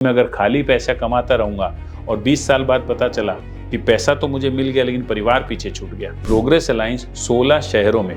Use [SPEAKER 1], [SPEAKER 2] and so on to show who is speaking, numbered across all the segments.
[SPEAKER 1] मैं अगर खाली पैसा कमाता रहूंगा और 20 साल बाद पता चला कि पैसा तो मुझे मिल गया लेकिन परिवार पीछे छूट गया। प्रोग्रेस अलायंस 16 शहरों में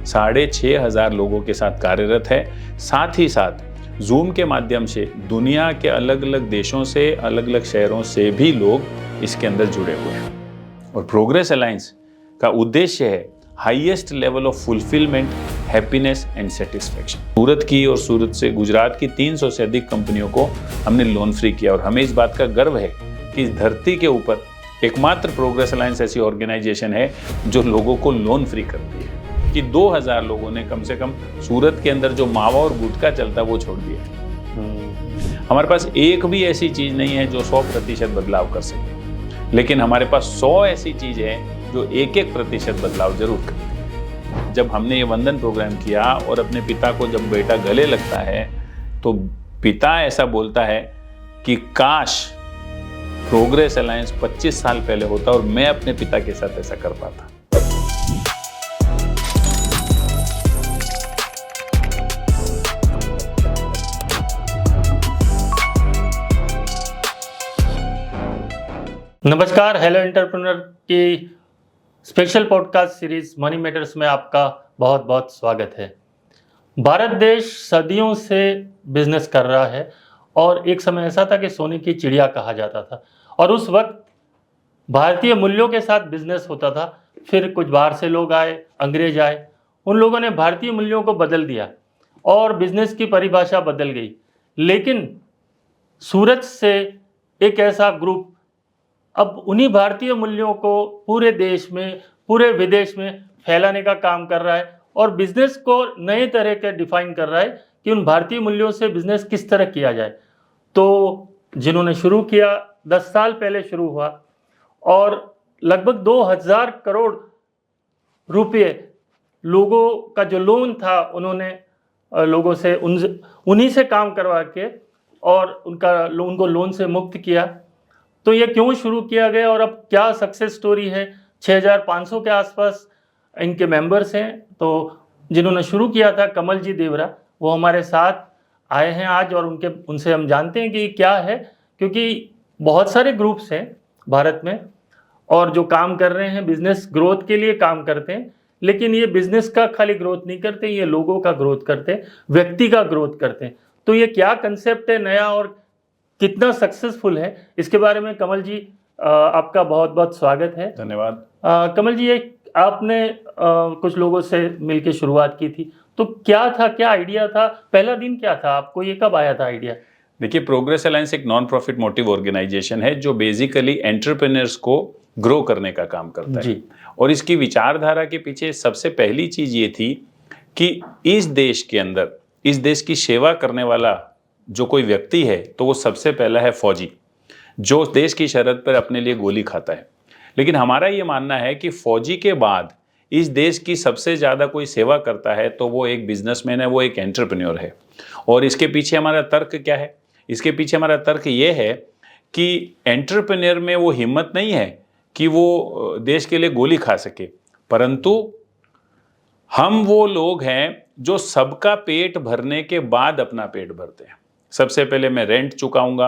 [SPEAKER 1] 6,500 लोगों के साथ कार्यरत है। साथ ही साथ जूम के माध्यम से दुनिया के अलग अलग देशों से, अलग अलग शहरों से भी लोग इसके अंदर जुड़े हुए हैं। और प्रोग्रेस अलायंस का उद्देश्य है highest level of fulfilment, happiness and satisfaction. सूरत की और सूरत से गुजरात की 300 से अधिक कंपनियों को हमने लोन फ्री किया और हमें इस बात का गर्व है कि इस धरती के ऊपर एकमात्र प्रोग्रेस अलायंस ऐसी ऑर्गेनाइजेशन है जो लोगों को लोन फ्री करती है कि 2000 लोगों ने कम से कम सूरत के अंदर जो मावा और गुटखा चलता वो छोड़ दिया। हमारे पास एक भी ऐसी चीज नहीं है जो 100% बदलाव कर सके, लेकिन हमारे पास 100 ऐसी चीज है जो 1-1% बदलाव जरूर करते हैं। जब हमने ये वंदन प्रोग्राम किया और अपने पिता को जब बेटा गले लगता है तो पिता ऐसा बोलता है कि काश प्रोग्रेस अलायंस 25 साल पहले होता और मैं अपने पिता के साथ ऐसा कर पाता।
[SPEAKER 2] नमस्कार, हेलो एंटरप्रेन्योर की special podcast series money matters में आपका बहुत बहुत स्वागत है। भारत देश सदियों से बिजनेस कर रहा है और एक समय ऐसा था कि सोने की चिड़िया कहा जाता था और उस वक्त भारतीय मूल्यों के साथ बिजनेस होता था। फिर कुछ बाहर से लोग आए, अंग्रेज आए, उन लोगों ने भारतीय मूल्यों को बदल दिया और बिजनेस की परिभाषा बदल गई। लेकिन सूरत से एक ऐसा ग्रुप अब उन्हीं भारतीय मूल्यों को पूरे देश में, पूरे विदेश में फैलाने का काम कर रहा है और बिजनेस को नए तरह के डिफाइन कर रहा है कि उन भारतीय मूल्यों से बिजनेस किस तरह किया जाए। तो जिन्होंने शुरू किया 10 साल पहले शुरू हुआ और लगभग 2000 करोड़ रुपये लोगों का जो लोन था उन्होंने लोगों से उन्हीं से काम करवा के और उनको लोन से मुक्त किया। तो ये क्यों शुरू किया गया और अब क्या सक्सेस स्टोरी है। 6500 के आसपास इनके मेंबर्स हैं। तो जिन्होंने शुरू किया था कमल जी देवरा, वो हमारे साथ आए हैं आज और उनसे हम जानते हैं कि क्या है, क्योंकि बहुत सारे ग्रुप्स हैं भारत में और जो काम कर रहे हैं बिजनेस ग्रोथ के लिए काम करते हैं, लेकिन ये बिजनेस का खाली ग्रोथ नहीं करते, ये लोगों का ग्रोथ करते हैं, व्यक्ति का ग्रोथ करते हैं। तो ये क्या कंसेप्ट है नया और कितना सक्सेसफुल है, इसके बारे में कमल जी आपका बहुत बहुत स्वागत है।
[SPEAKER 1] धन्यवाद।
[SPEAKER 2] कमल जी, आपने कुछ लोगों से मिलकर शुरुआत की थी, तो क्या था, क्या आइडिया था, पहला दिन क्या था, आपको ये कब आया था आइडिया?
[SPEAKER 1] देखिए, प्रोग्रेस अलायंस एक नॉन प्रॉफिट मोटिव ऑर्गेनाइजेशन है जो बेसिकली एंटरप्रेन्योर्स को ग्रो करने का काम करता है। और इसकी विचारधारा के पीछे सबसे पहली चीज ये थी कि इस देश के अंदर, इस देश की सेवा करने वाला जो कोई व्यक्ति है तो वो सबसे पहला है फौजी, जो देश की शरत पर अपने लिए गोली खाता है। लेकिन हमारा ये मानना है कि फौजी के बाद इस देश की सबसे ज़्यादा कोई सेवा करता है तो वो एक बिजनेसमैन है, वो एक एंटरप्रेन्योर है। और इसके पीछे हमारा तर्क क्या है? इसके पीछे हमारा तर्क ये है कि एंटरप्रेन्योर में वो हिम्मत नहीं है कि वो देश के लिए गोली खा सके, परंतु हम वो लोग हैं जो सबका पेट भरने के बाद अपना पेट भरते हैं। सबसे पहले मैं रेंट चुकाऊंगा,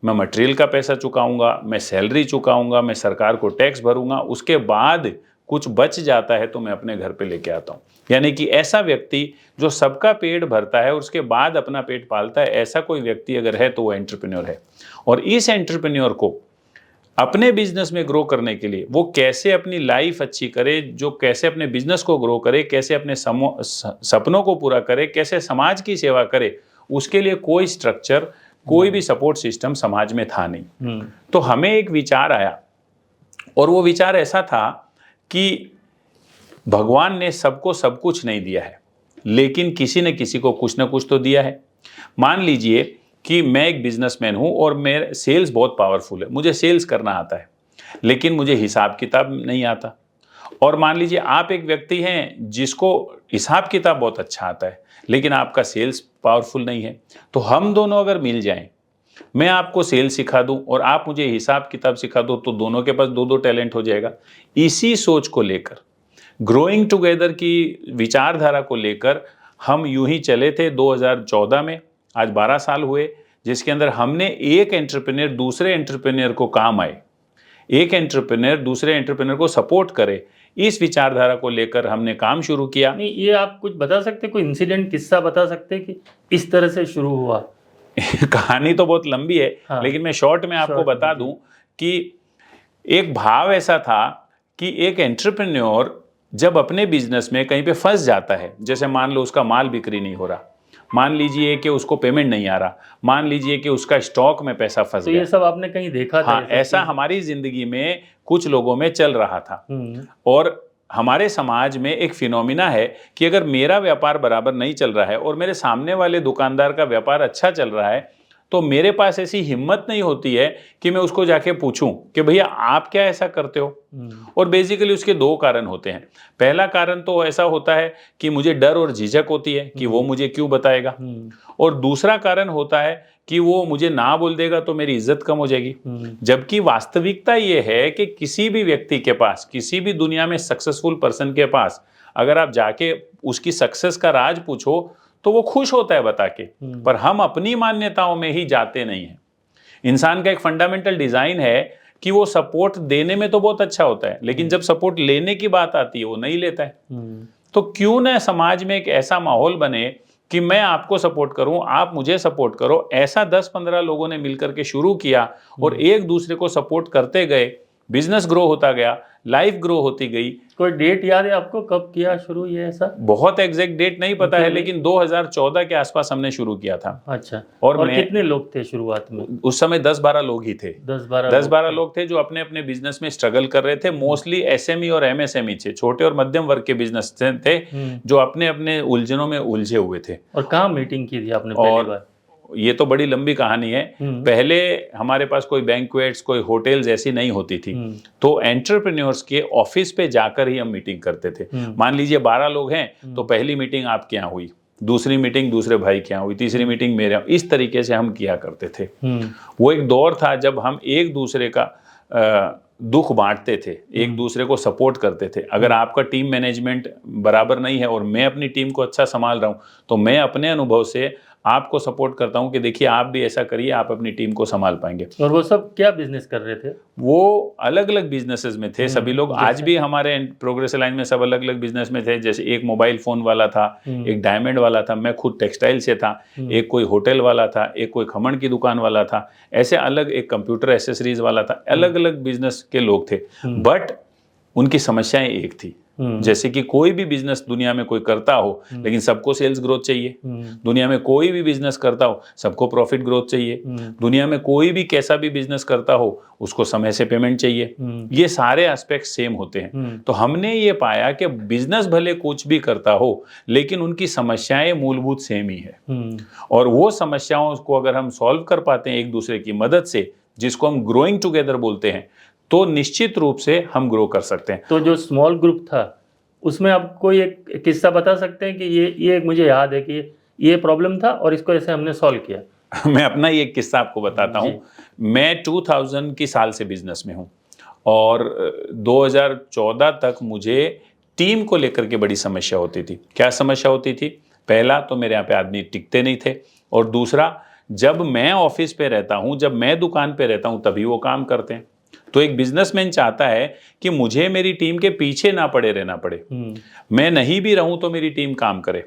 [SPEAKER 1] मैं मटेरियल का पैसा चुकाऊंगा, मैं सैलरी चुकाऊंगा, मैं सरकार को टैक्स भरूंगा, उसके बाद कुछ बच जाता है तो मैं अपने घर पे लेके आता हूँ। यानी कि ऐसा व्यक्ति जो सबका पेट भरता है और उसके बाद अपना पेट पालता है, ऐसा कोई व्यक्ति अगर है तो वो एंटरप्रेन्योर है। और इस एंटरप्रेन्योर को अपने बिजनेस में ग्रो करने के लिए वो कैसे अपनी लाइफ अच्छी करे, जो कैसे अपने बिजनेस को ग्रो करे, कैसे अपने सपनों को पूरा करे, कैसे समाज की सेवा करे, उसके लिए कोई स्ट्रक्चर, कोई भी सपोर्ट सिस्टम समाज में था नहीं। तो हमें एक विचार आया और वो विचार ऐसा था कि भगवान ने सबको सब कुछ नहीं दिया है, लेकिन किसी न किसी को कुछ ना कुछ तो दिया है। मान लीजिए कि मैं एक बिजनेसमैन हूं और मेरे सेल्स बहुत पावरफुल है, मुझे सेल्स करना आता है, लेकिन मुझे हिसाब किताब नहीं आता। और मान लीजिए आप एक व्यक्ति हैं जिसको हिसाब किताब बहुत अच्छा आता है, लेकिन आपका सेल्स पावरफुल नहीं है। तो हम दोनों अगर मिल जाएं, मैं आपको सेल्स सिखा दूं और आप मुझे हिसाब किताब सिखा दो, तो दोनों के पास 2-2 टैलेंट हो जाएगा। इसी सोच को लेकर, ग्रोइंग टुगेदर की विचारधारा को लेकर हम यूं ही चले थे 2014 में। आज 12 साल हुए जिसके अंदर हमने एक एंटरप्रेन्योर दूसरे एंटरप्रेन्योर को काम आए, एक एंटरप्रेन्योर दूसरे एंटरप्रेन्योर को सपोर्ट करे, इस विचारधारा को लेकर हमने काम शुरू किया।
[SPEAKER 2] नहीं, ये आप कुछ बता सकते, कोई इंसिडेंट, किस्सा बता सकते कि इस तरह से शुरू हुआ?
[SPEAKER 1] कहानी तो बहुत लंबी है,
[SPEAKER 2] हाँ,
[SPEAKER 1] लेकिन मैं शॉर्ट में आपको
[SPEAKER 2] शॉर्ट में,
[SPEAKER 1] बता
[SPEAKER 2] जी।
[SPEAKER 1] दूं कि एक भाव ऐसा था कि एक एंटरप्रेन्योर जब अपने बिजनेस में कहीं पे फंस जाता है, जैसे मान लो उसका माल बिक्री नहीं हो रहा, मान लीजिए कि उसको पेमेंट नहीं आ रहा, मान लीजिए कि उसका स्टॉक में पैसा फंस
[SPEAKER 2] तो
[SPEAKER 1] गया।
[SPEAKER 2] ये सब आपने कहीं देखा था?
[SPEAKER 1] हाँ,
[SPEAKER 2] ये सब
[SPEAKER 1] ऐसा
[SPEAKER 2] चीज़?
[SPEAKER 1] हमारी जिंदगी में कुछ लोगों में चल रहा था।
[SPEAKER 2] हम्म,
[SPEAKER 1] और हमारे समाज में एक फिनोमिना है कि अगर मेरा व्यापार बराबर नहीं चल रहा है और मेरे सामने वाले दुकानदार का व्यापार अच्छा चल रहा है, तो मेरे पास ऐसी हिम्मत नहीं होती है कि मैं उसको जाके पूछूं कि भैया आप क्या ऐसा करते हो। और बेसिकली उसके दो कारण होते हैं। पहला कारण तो ऐसा होता है कि मुझे डर और झिझक होती है कि वो मुझे क्यों बताएगा, और दूसरा कारण होता है कि वो मुझे ना बोल देगा तो मेरी इज्जत कम हो जाएगी। जबकि वास्तविकता ये है कि किसी भी व्यक्ति के पास, किसी भी दुनिया में सक्सेसफुल पर्सन के पास अगर आप जाके उसकी सक्सेस का राज पूछो तो वो खुश होता है बता के, पर हम अपनी मान्यताओं में ही जाते नहीं हैं। इंसान का एक फंडामेंटल डिजाइन है कि वो सपोर्ट देने में तो बहुत अच्छा होता है, लेकिन जब सपोर्ट लेने की बात आती है वो नहीं लेता है। तो क्यों न समाज में एक ऐसा माहौल बने कि मैं आपको सपोर्ट करूं, आप मुझे सपोर्ट करो। ऐसा 10-15 लोगों ने मिलकर के शुरू किया और एक दूसरे को सपोर्ट करते गए, बिजनेस ग्रो होता गया, लाइफ ग्रो होती गई।
[SPEAKER 2] कोई डेट याद है आपको, कब किया शुरू ये ऐसा?
[SPEAKER 1] बहुत एग्जैक्ट डेट नहीं पता है,
[SPEAKER 2] नहीं।
[SPEAKER 1] लेकिन 2014 के आसपास हमने शुरू किया था।
[SPEAKER 2] अच्छा,
[SPEAKER 1] और
[SPEAKER 2] और
[SPEAKER 1] मैं
[SPEAKER 2] कितने लोग थे शुरुआत में?
[SPEAKER 1] उस समय 10-12 लोग ही थे।
[SPEAKER 2] 10-12
[SPEAKER 1] लोग थे जो अपने अपने बिजनेस में स्ट्रगल कर रहे थे। मोस्टली एसएमई और एमएसएमई थे, छोटे और मध्यम वर्ग के बिजनेस थे जो अपने अपने उलझनों में उलझे हुए थे।
[SPEAKER 2] और कहाँ मीटिंग की थी आपने पहली बार?
[SPEAKER 1] ये तो बड़ी लंबी कहानी है। पहले हमारे पास कोई बैंक्वेट्स, कोई होटल्स ऐसी नहीं होती थी, तो एंटरप्रेन्योर्स के ऑफिस पे जाकर ही हम मीटिंग करते थे। मान लीजिए 12 लोग हैं तो पहली मीटिंग आपके यहाँ हुई, दूसरी मीटिंग दूसरे भाई के यहाँ हुई, तीसरी मीटिंग मेरे यहाँ, इस तरीके से हम किया करते थे। वो एक दौर था जब हम एक दूसरे का दुख बांटते थे, एक दूसरे को सपोर्ट करते थे। अगर आपका टीम मैनेजमेंट बराबर नहीं है और मैं अपनी टीम को अच्छा संभाल रहा हूँ, तो मैं अपने अनुभव से आपको सपोर्ट करता हूं कि देखिए आप भी ऐसा करिए, आप अपनी टीम को संभाल पाएंगे।
[SPEAKER 2] और वो सब क्या बिजनेस कर रहे थे?
[SPEAKER 1] वो अलग अलग बिजनेसेस में थे सभी लोग। आज भी हमारे प्रोग्रेस अलायंस में सब अलग अलग बिजनेस में थे। जैसे एक मोबाइल फोन वाला था, एक डायमंड वाला था, मैं खुद टेक्सटाइल से था, एक कोई होटल वाला था, एक कोई खमण की दुकान वाला था, ऐसे अलग एक कंप्यूटर एसेसरीज वाला था। अलग अलग बिजनेस के लोग थे, बट उनकी समस्याएं एक थी। जैसे कि कोई भी बिजनेस दुनिया में कोई करता हो, लेकिन सबको सेल्स ग्रोथ चाहिए। दुनिया में कोई भी बिजनेस करता हो, सबको प्रॉफिट ग्रोथ चाहिए। दुनिया में कोई भी कैसा भी बिजनेस करता हो, उसको समय से पेमेंट चाहिए। ये सारे एस्पेक्ट सेम होते हैं। तो हमने ये पाया कि बिजनेस भले कुछ भी करता हो, लेकिन उनकी समस्याएं मूलभूत सेम ही है। और वो समस्याओं को अगर हम सॉल्व कर पाते हैं एक दूसरे की मदद से, जिसको हम ग्रोइंग टुगेदर बोलते हैं, तो निश्चित रूप से हम ग्रो कर सकते हैं।
[SPEAKER 2] तो जो स्मॉल ग्रुप था उसमें आप कोई एक किस्सा बता सकते हैं कि ये मुझे याद है कि ये प्रॉब्लम था और इसको ऐसे हमने सॉल्व किया?
[SPEAKER 1] मैं अपना ही एक किस्सा आपको बताता हूँ। मैं 2000 की साल से बिजनेस में हूँ और 2014 तक मुझे टीम को लेकर के बड़ी समस्या होती थी। क्या समस्या होती थी? पहला तो मेरे यहाँ पे आदमी टिकते नहीं थे, और दूसरा जब मैं ऑफिस पे रहता हूँ, जब मैं दुकान पे रहता हूँ, तभी वो काम करते हैं। तो एक बिजनेसमैन चाहता है कि मुझे मेरी टीम के पीछे ना पड़े रहना पड़े, मैं नहीं भी रहूं तो मेरी टीम काम करे।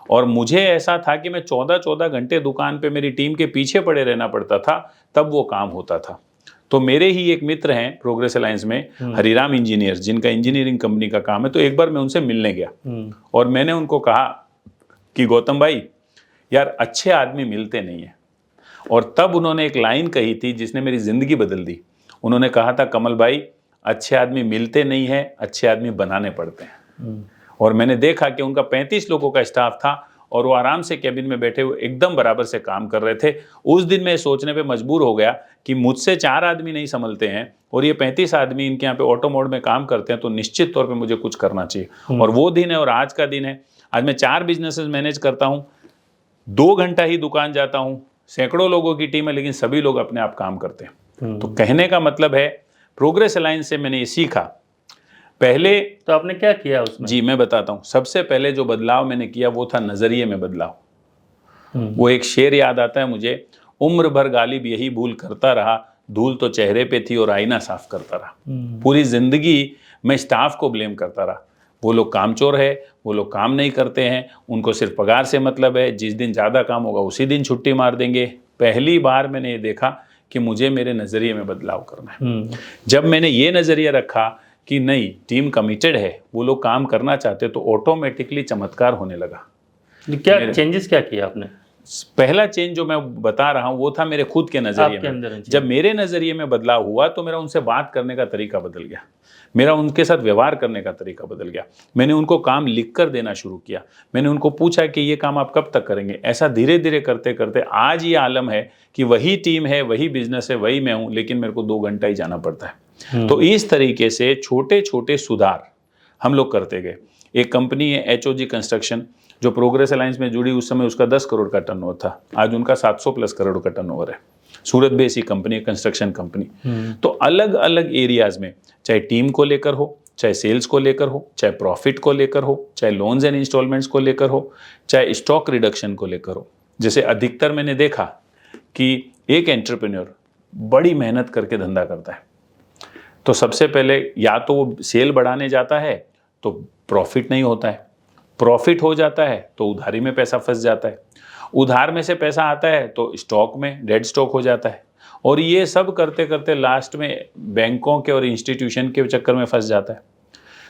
[SPEAKER 1] और मुझे ऐसा था कि मैं 14-14 घंटे दुकान पे मेरी टीम के पीछे पड़े रहना पड़ता था, तब वो काम होता था। तो मेरे ही एक मित्र हैं प्रोग्रेस अलायंस में, हरिराम इंजीनियर्स, जिनका इंजीनियरिंग कंपनी का काम है। तो एक बार मैं उनसे मिलने गया और मैंने उनको कहा कि गौतम भाई यार, अच्छे आदमी मिलते नहीं है। और तब उन्होंने एक लाइन कही थी जिसने मेरी जिंदगी बदल दी। उन्होंने कहा था, कमल भाई, अच्छे आदमी मिलते नहीं है, अच्छे आदमी बनाने पड़ते हैं। और मैंने देखा कि उनका 35 लोगों का स्टाफ था और वो आराम से कैबिन में बैठे हुए एकदम बराबर से काम कर रहे थे। उस दिन मैं सोचने पे मजबूर हो गया कि मुझसे 4 आदमी नहीं संभलते हैं और ये 35 आदमी इनके यहाँ पे ऑटो मोड में काम करते हैं, तो निश्चित तौर पर मुझे कुछ करना चाहिए। और वो दिन है और आज का दिन है। आज मैं 4 बिजनेसेस मैनेज करता हूँ, 2 घंटा ही दुकान जाता हूँ, सैकड़ों लोगों की टीम है, लेकिन सभी लोग अपने आप काम करते हैं। तो कहने का मतलब है, प्रोग्रेस अलायंस से मैंने ये सीखा। पहले
[SPEAKER 2] तो आपने क्या किया उसमें?
[SPEAKER 1] जी मैं बताता हूँ। सबसे पहले जो बदलाव मैंने किया वो था नजरिए में बदलाव। वो एक शेर याद आता है मुझे, उम्र भर गालिब यही भूल करता रहा, धूल तो चेहरे पे थी और आईना साफ करता रहा। पूरी जिंदगी मैं स्टाफ को ब्लेम करता रहा, वो लोग कामचोर है, वो लोग काम नहीं करते हैं, उनको सिर्फ पगार से मतलब है, जिस दिन ज़्यादा काम होगा उसी दिन छुट्टी मार देंगे। पहली बार मैंने ये देखा कि मुझे मेरे नज़रिए में बदलाव करना है। जब मैंने ये नज़रिया रखा कि नहीं, टीम कमिटेड है, वो लोग काम करना चाहते, तो ऑटोमेटिकली चमत्कार होने लगा।
[SPEAKER 2] क्या चेंजेस क्या किया आपने?
[SPEAKER 1] पहला चेंज जो मैं बता रहा हूँ वो था मेरे खुद के नज़रिए में। जब मेरे नज़रिए में बदलाव हुआ तो मेरा उनसे बात करने का तरीका बदल गया, मेरा उनके साथ व्यवहार करने का तरीका बदल गया। मैंने उनको काम लिख कर देना शुरू किया, मैंने उनको पूछा कि ये काम आप कब तक करेंगे। ऐसा धीरे धीरे करते करते आज ये आलम है कि वही टीम है, वही बिजनेस है, वही मैं हूँ, लेकिन मेरे को 2 घंटा ही जाना पड़ता है। तो इस तरीके से छोटे छोटे सुधार हम लोग करते गए। एक कंपनी है HOG कंस्ट्रक्शन, जो प्रोग्रेस अलायंस में जुड़ी, उस समय उसका 10 करोड़ का टर्नओवर था, आज उनका 700 प्लस करोड़ का टर्नओवर है। सूरत बेस्ड कंपनी है, कंस्ट्रक्शन कंपनी। तो अलग अलग एरियाज में, चाहे टीम को लेकर हो, चाहे सेल्स को लेकर हो, चाहे प्रॉफिट को लेकर हो, चाहे लोन्स एंड इंस्टॉलमेंट्स को लेकर हो, चाहे स्टॉक रिडक्शन को लेकर हो। जैसे अधिकतर मैंने देखा कि एक एंटरप्रेन्योर बड़ी मेहनत करके धंधा करता है, तो सबसे पहले या तो वो सेल बढ़ाने जाता है तो प्रॉफिट नहीं होता है, प्रॉफिट हो जाता है तो उधारी में पैसा फंस जाता है, उधार में से पैसा आता है तो स्टॉक में डेड स्टॉक हो जाता है, और ये सब करते करते लास्ट में बैंकों के और इंस्टीट्यूशन के चक्कर में फंस जाता है।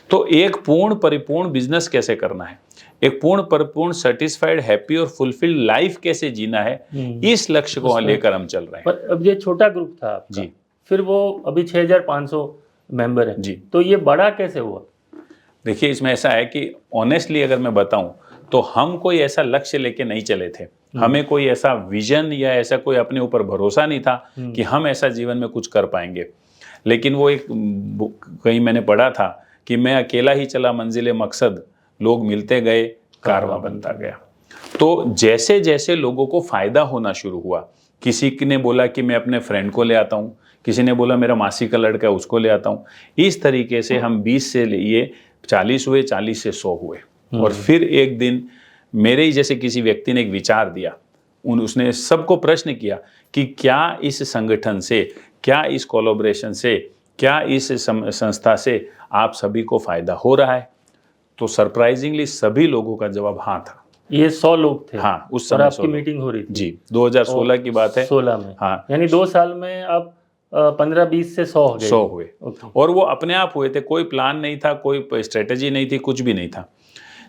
[SPEAKER 1] तो एक पूर्ण परिपूर्ण बिजनेस कैसे करना है, एक पूर्ण परिपूर्ण सेटिस्फाइड, हैप्पी और फुलफिल्ड लाइफ कैसे जीना है, इस लक्ष्य को लेकर हम चल रहे हैं।
[SPEAKER 2] पर अब ये छोटा ग्रुप था आपका,
[SPEAKER 1] जी,
[SPEAKER 2] फिर वो अभी 6500 मेंबर है
[SPEAKER 1] जी,
[SPEAKER 2] तो ये बड़ा कैसे हुआ?
[SPEAKER 1] देखिए इसमें ऐसा है कि ऑनेस्टली अगर मैं बताऊं तो हम कोई ऐसा लक्ष्य लेके नहीं चले थे, हमें कोई ऐसा विजन या ऐसा कोई अपने ऊपर भरोसा नहीं था कि हम ऐसा जीवन में कुछ कर पाएंगे। लेकिन वो एक कहीं मैंने पढ़ा था कि मैं अकेला ही चला मंजिले मकसद, लोग मिलते गए, कारवां बनता गया। तो जैसे जैसे लोगों को फायदा होना शुरू हुआ, किसी ने बोला कि मैं अपने फ्रेंड को ले आता हूँ, किसी ने बोला मेरा मासी का लड़का है उसको ले आता हूँ, इस तरीके से हम 20 से लिए 40 हुए, 40 से 100 हुए। और फिर एक दिन मेरे ही जैसे किसी व्यक्ति ने एक विचार दिया, उसने सबको प्रश्न किया कि क्या इस संगठन से, क्या इस कोलैबोरेशन से, क्या इस संस्था से आप सभी को फायदा हो रहा है? तो सरप्राइजिंगली सभी लोगों का जवाब हाँ था।
[SPEAKER 2] ये 100 लोग थे?
[SPEAKER 1] हाँ, उस
[SPEAKER 2] और
[SPEAKER 1] समय
[SPEAKER 2] आपकी मीटिंग हो रही थी?
[SPEAKER 1] जी, 2016 की बात है।
[SPEAKER 2] 16 में?
[SPEAKER 1] हाँ,
[SPEAKER 2] यानी 2 साल में आप 15-20 से 100 हो गए?
[SPEAKER 1] 100 हुए। और वो अपने आप हुए थे, कोई प्लान नहीं था, कोई स्ट्रेटेजी नहीं थी, कुछ भी नहीं था।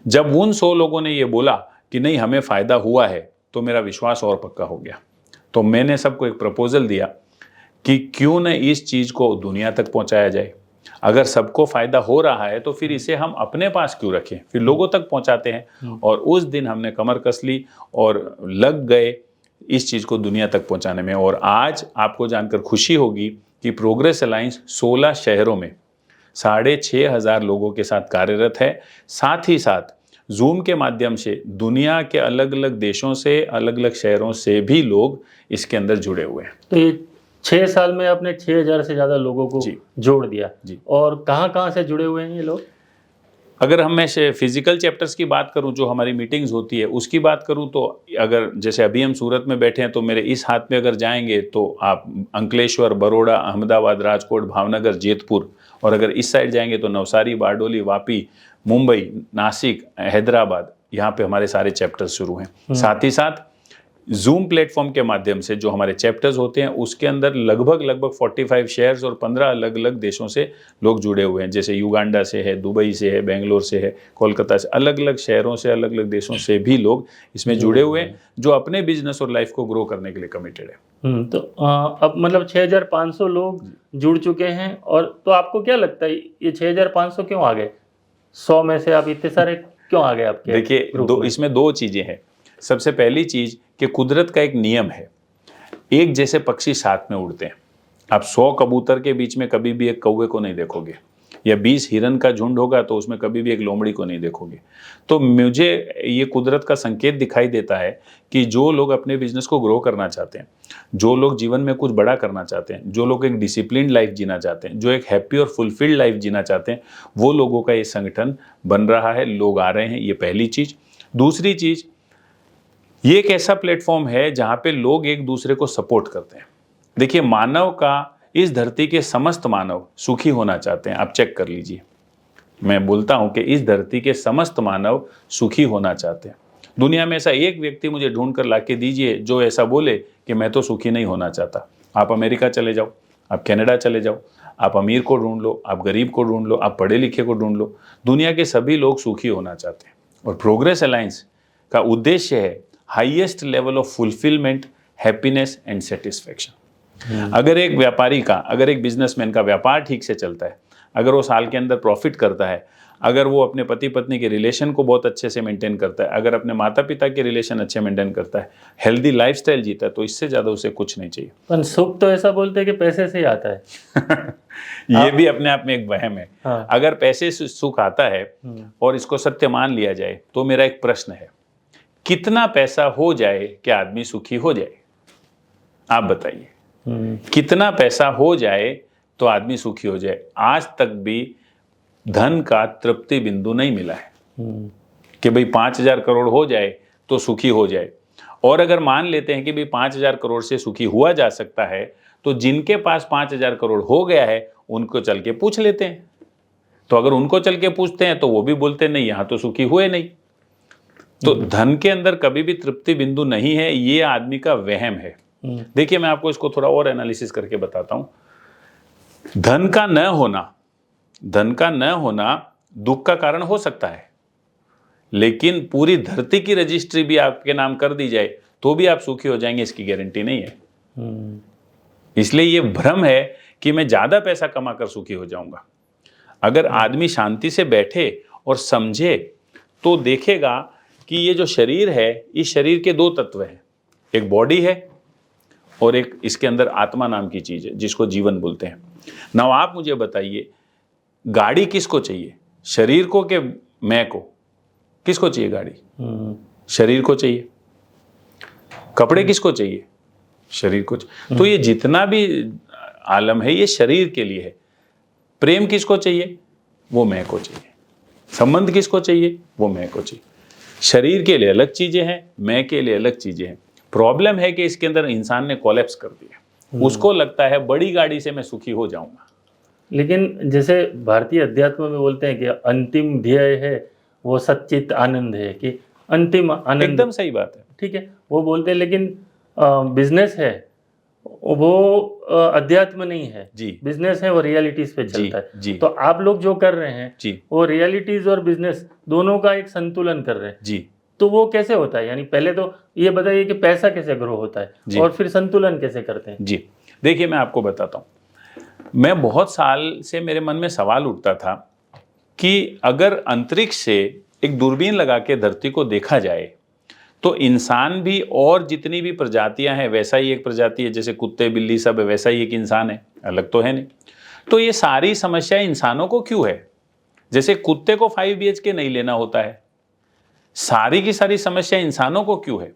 [SPEAKER 1] जब उन 100 लोगों ने ये बोला कि नहीं हमें फ़ायदा हुआ है, तो मेरा विश्वास और पक्का हो गया। तो मैंने सबको एक प्रपोजल दिया कि क्यों न इस चीज़ को दुनिया तक पहुंचाया जाए। अगर सबको फ़ायदा हो रहा है तो फिर इसे हम अपने पास क्यों रखें, फिर लोगों तक पहुंचाते हैं। और उस दिन हमने कमर कस ली और लग गए इस चीज़ को दुनिया तक पहुंचाने में। और आज आपको जानकर खुशी होगी कि प्रोग्रेस अलायंस 16 शहरों में 6500 लोगों के साथ कार्यरत है। साथ ही साथ जूम के माध्यम से दुनिया के अलग अलग देशों से, अलग अलग शहरों से भी लोग इसके अंदर जुड़े हुए हैं।
[SPEAKER 2] तो ये 6 साल में आपने 6000 से ज़्यादा लोगों को जोड़ दिया
[SPEAKER 1] जी।
[SPEAKER 2] और कहाँ से जुड़े हुए हैं ये लोग?
[SPEAKER 1] अगर मैं फिजिकल चैप्टर्स की बात करूं, जो हमारी मीटिंग्स होती है उसकी बात करूं, तो अगर जैसे अभी हम सूरत में बैठे हैं तो मेरे इस हाथ में अगर जाएंगे तो आप अंकलेश्वर, बरोड़ा, अहमदाबाद, राजकोट, भावनगर, जेतपुर, और अगर इस साइड जाएंगे तो नवसारी, बारडोली, वापी, मुंबई, नासिक, हैदराबाद, यहाँ पे हमारे सारे चैप्टर्स शुरू हैं। साथ ही साथ जूम प्लेटफॉर्म के माध्यम से जो हमारे चैप्टर्स होते हैं उसके अंदर लगभग 45 शेयर्स और 15 अलग अलग देशों से लोग जुड़े हुए हैं। जैसे युगांडा से है, दुबई से है, बेंगलोर से है, कोलकाता से, अलग अलग शहरों से, अलग अलग देशों से भी लोग इसमें जुड़े हुए हैं, जो अपने बिजनेस और लाइफ को ग्रो करने के लिए कमिटेड है।
[SPEAKER 2] तो अब मतलब 6500 लोग जुड़ चुके हैं। और तो आपको क्या लगता है ये 6500 क्यों आ गए? 100 में से आप इतने सारे क्यों आ गए आपके?
[SPEAKER 1] देखिए इसमें 2 चीज़ें हैं। सबसे पहली चीज़ कि कुदरत का एक नियम है, एक जैसे पक्षी साथ में उड़ते हैं। आप 100 कबूतर के बीच में कभी भी एक कौवे को नहीं देखोगे, या 20 हिरन का झुंड होगा तो उसमें कभी भी एक लोमड़ी को नहीं देखोगे। तो मुझे ये कुदरत का संकेत दिखाई देता है कि जो लोग अपने बिजनेस को ग्रो करना चाहते हैं, जो लोग जीवन में कुछ बड़ा करना चाहते हैं, जो लोग एक डिसिप्लिन लाइफ जीना चाहते हैं, जो एक हैप्पी और फुलफिल्ड लाइफ जीना चाहते हैं, वो लोगों का ये संगठन बन रहा है, लोग आ रहे हैं। ये पहली चीज़। दूसरी चीज़, ये एक ऐसा प्लेटफॉर्म है जहां पे लोग एक दूसरे को सपोर्ट करते हैं। देखिए, मानव का, इस धरती के समस्त मानव सुखी होना चाहते हैं। आप चेक कर लीजिए, मैं बोलता हूं कि इस धरती के समस्त मानव सुखी होना चाहते हैं। दुनिया में ऐसा एक व्यक्ति मुझे ढूंढ कर लाके दीजिए जो ऐसा बोले कि मैं तो सुखी नहीं होना चाहता। आप अमेरिका चले जाओ, आप कनाडा चले जाओ, आप अमीर को ढूंढ लो, आप गरीब को ढूंढ लो, आप पढ़े लिखे को ढूंढ लो, दुनिया के सभी लोग सुखी होना चाहते हैं। और प्रोग्रेस अलायंस का उद्देश्य है highest level of fulfilment, happiness and satisfaction. अगर एक व्यापारी का, अगर एक बिजनेसमैन का व्यापार ठीक से चलता है, अगर वो साल के अंदर प्रॉफिट करता है, अगर वो अपने पति पत्नी के रिलेशन को बहुत अच्छे से मेंटेन करता है, अगर अपने माता पिता के रिलेशन अच्छे मेंटेन करता है, हेल्दी लाइफस्टाइल जीता है, तो इससे ज़्यादा उसे कुछ नहीं चाहिए।
[SPEAKER 2] पर सुख तो ऐसा बोलते हैं कि पैसे से ही आता है।
[SPEAKER 1] ये भी अपने आप में एक वहम है।
[SPEAKER 2] हाँ।
[SPEAKER 1] अगर पैसे से सुख आता है और इसको सत्य मान लिया जाए, तो मेरा एक प्रश्न है, कितना पैसा हो जाए कि आदमी सुखी हो जाए? आप बताइए, कितना पैसा हो जाए तो आदमी सुखी हो जाए? आज तक भी धन का तृप्ति बिंदु नहीं मिला है कि भाई 5,000 करोड़ हो जाए तो सुखी हो जाए। और अगर मान लेते हैं कि भाई 5,000 करोड़ से सुखी हुआ जा सकता है, तो जिनके पास 5,000 करोड़ हो गया है उनको चल के पूछ लेते हैं। तो अगर उनको चल के पूछते हैं तो वो भी बोलते नहीं, यहां तो सुखी हुए नहीं। तो धन के अंदर कभी भी तृप्ति बिंदु नहीं है, ये आदमी का वहम है। देखिए, मैं आपको इसको थोड़ा और एनालिसिस करके बताता हूं। धन का न होना दुख का कारण हो सकता है, लेकिन पूरी धरती की रजिस्ट्री भी आपके नाम कर दी जाए तो भी आप सुखी हो जाएंगे, इसकी गारंटी नहीं है। इसलिए ये भ्रम है कि मैं ज्यादा पैसा कमाकर सुखी हो जाऊंगा। अगर आदमी शांति से बैठे और समझे तो देखेगा कि ये जो शरीर है, इस शरीर के दो तत्व हैं, एक बॉडी है और एक इसके अंदर आत्मा नाम की चीज है जिसको जीवन बोलते हैं। ना आप मुझे बताइए, गाड़ी किसको चाहिए, शरीर को कि मैं को? किसको चाहिए गाड़ी? शरीर को चाहिए। कपड़े किसको चाहिए? शरीर को चाहिए। तो ये जितना भी आलम है ये शरीर के लिए है। प्रेम किसको चाहिए? वो मैं को चाहिए। संबंध किसको चाहिए? वो मैं को चाहिए। शरीर के लिए अलग चीजें हैं, मैं के लिए अलग चीजें हैं। प्रॉब्लम है कि इसके अंदर इंसान ने कोलैप्स कर दिया। उसको लगता है बड़ी गाड़ी से मैं सुखी हो जाऊंगा।
[SPEAKER 2] लेकिन जैसे भारतीय अध्यात्म में बोलते हैं कि अंतिम ध्येय है वो सच्चित आनंद है, कि अंतिम आनंद।
[SPEAKER 1] एकदम सही बात है।
[SPEAKER 2] ठीक है, वो बोलते हैं, लेकिन बिजनेस है वो अध्यात्म नहीं है
[SPEAKER 1] जी।
[SPEAKER 2] बिजनेस है वो रियलिटीज पे चलता है।
[SPEAKER 1] जी।
[SPEAKER 2] तो आप लोग जो कर रहे हैं
[SPEAKER 1] जी।
[SPEAKER 2] वो रियलिटीज और बिजनेस दोनों का एक संतुलन कर रहे हैं
[SPEAKER 1] जी।
[SPEAKER 2] तो वो कैसे होता है? यानी पहले तो ये बताइए कि पैसा कैसे ग्रो होता है और फिर संतुलन कैसे करते हैं?
[SPEAKER 1] जी, देखिए, मैं आपको बताता हूँ। मैं बहुत साल से मेरे मन में सवाल उठता था कि अगर अंतरिक्ष से एक दूरबीन लगा के धरती को देखा जाए तो इंसान भी और जितनी भी प्रजातियां हैं वैसा ही एक प्रजाति है, जैसे कुत्ते बिल्ली सब है वैसा ही एक इंसान है, अलग तो है नहीं। तो ये सारी समस्या इंसानों को क्यों है? जैसे कुत्ते को 5 BHK नहीं लेना होता है, सारी की सारी समस्या इंसानों को क्यों है?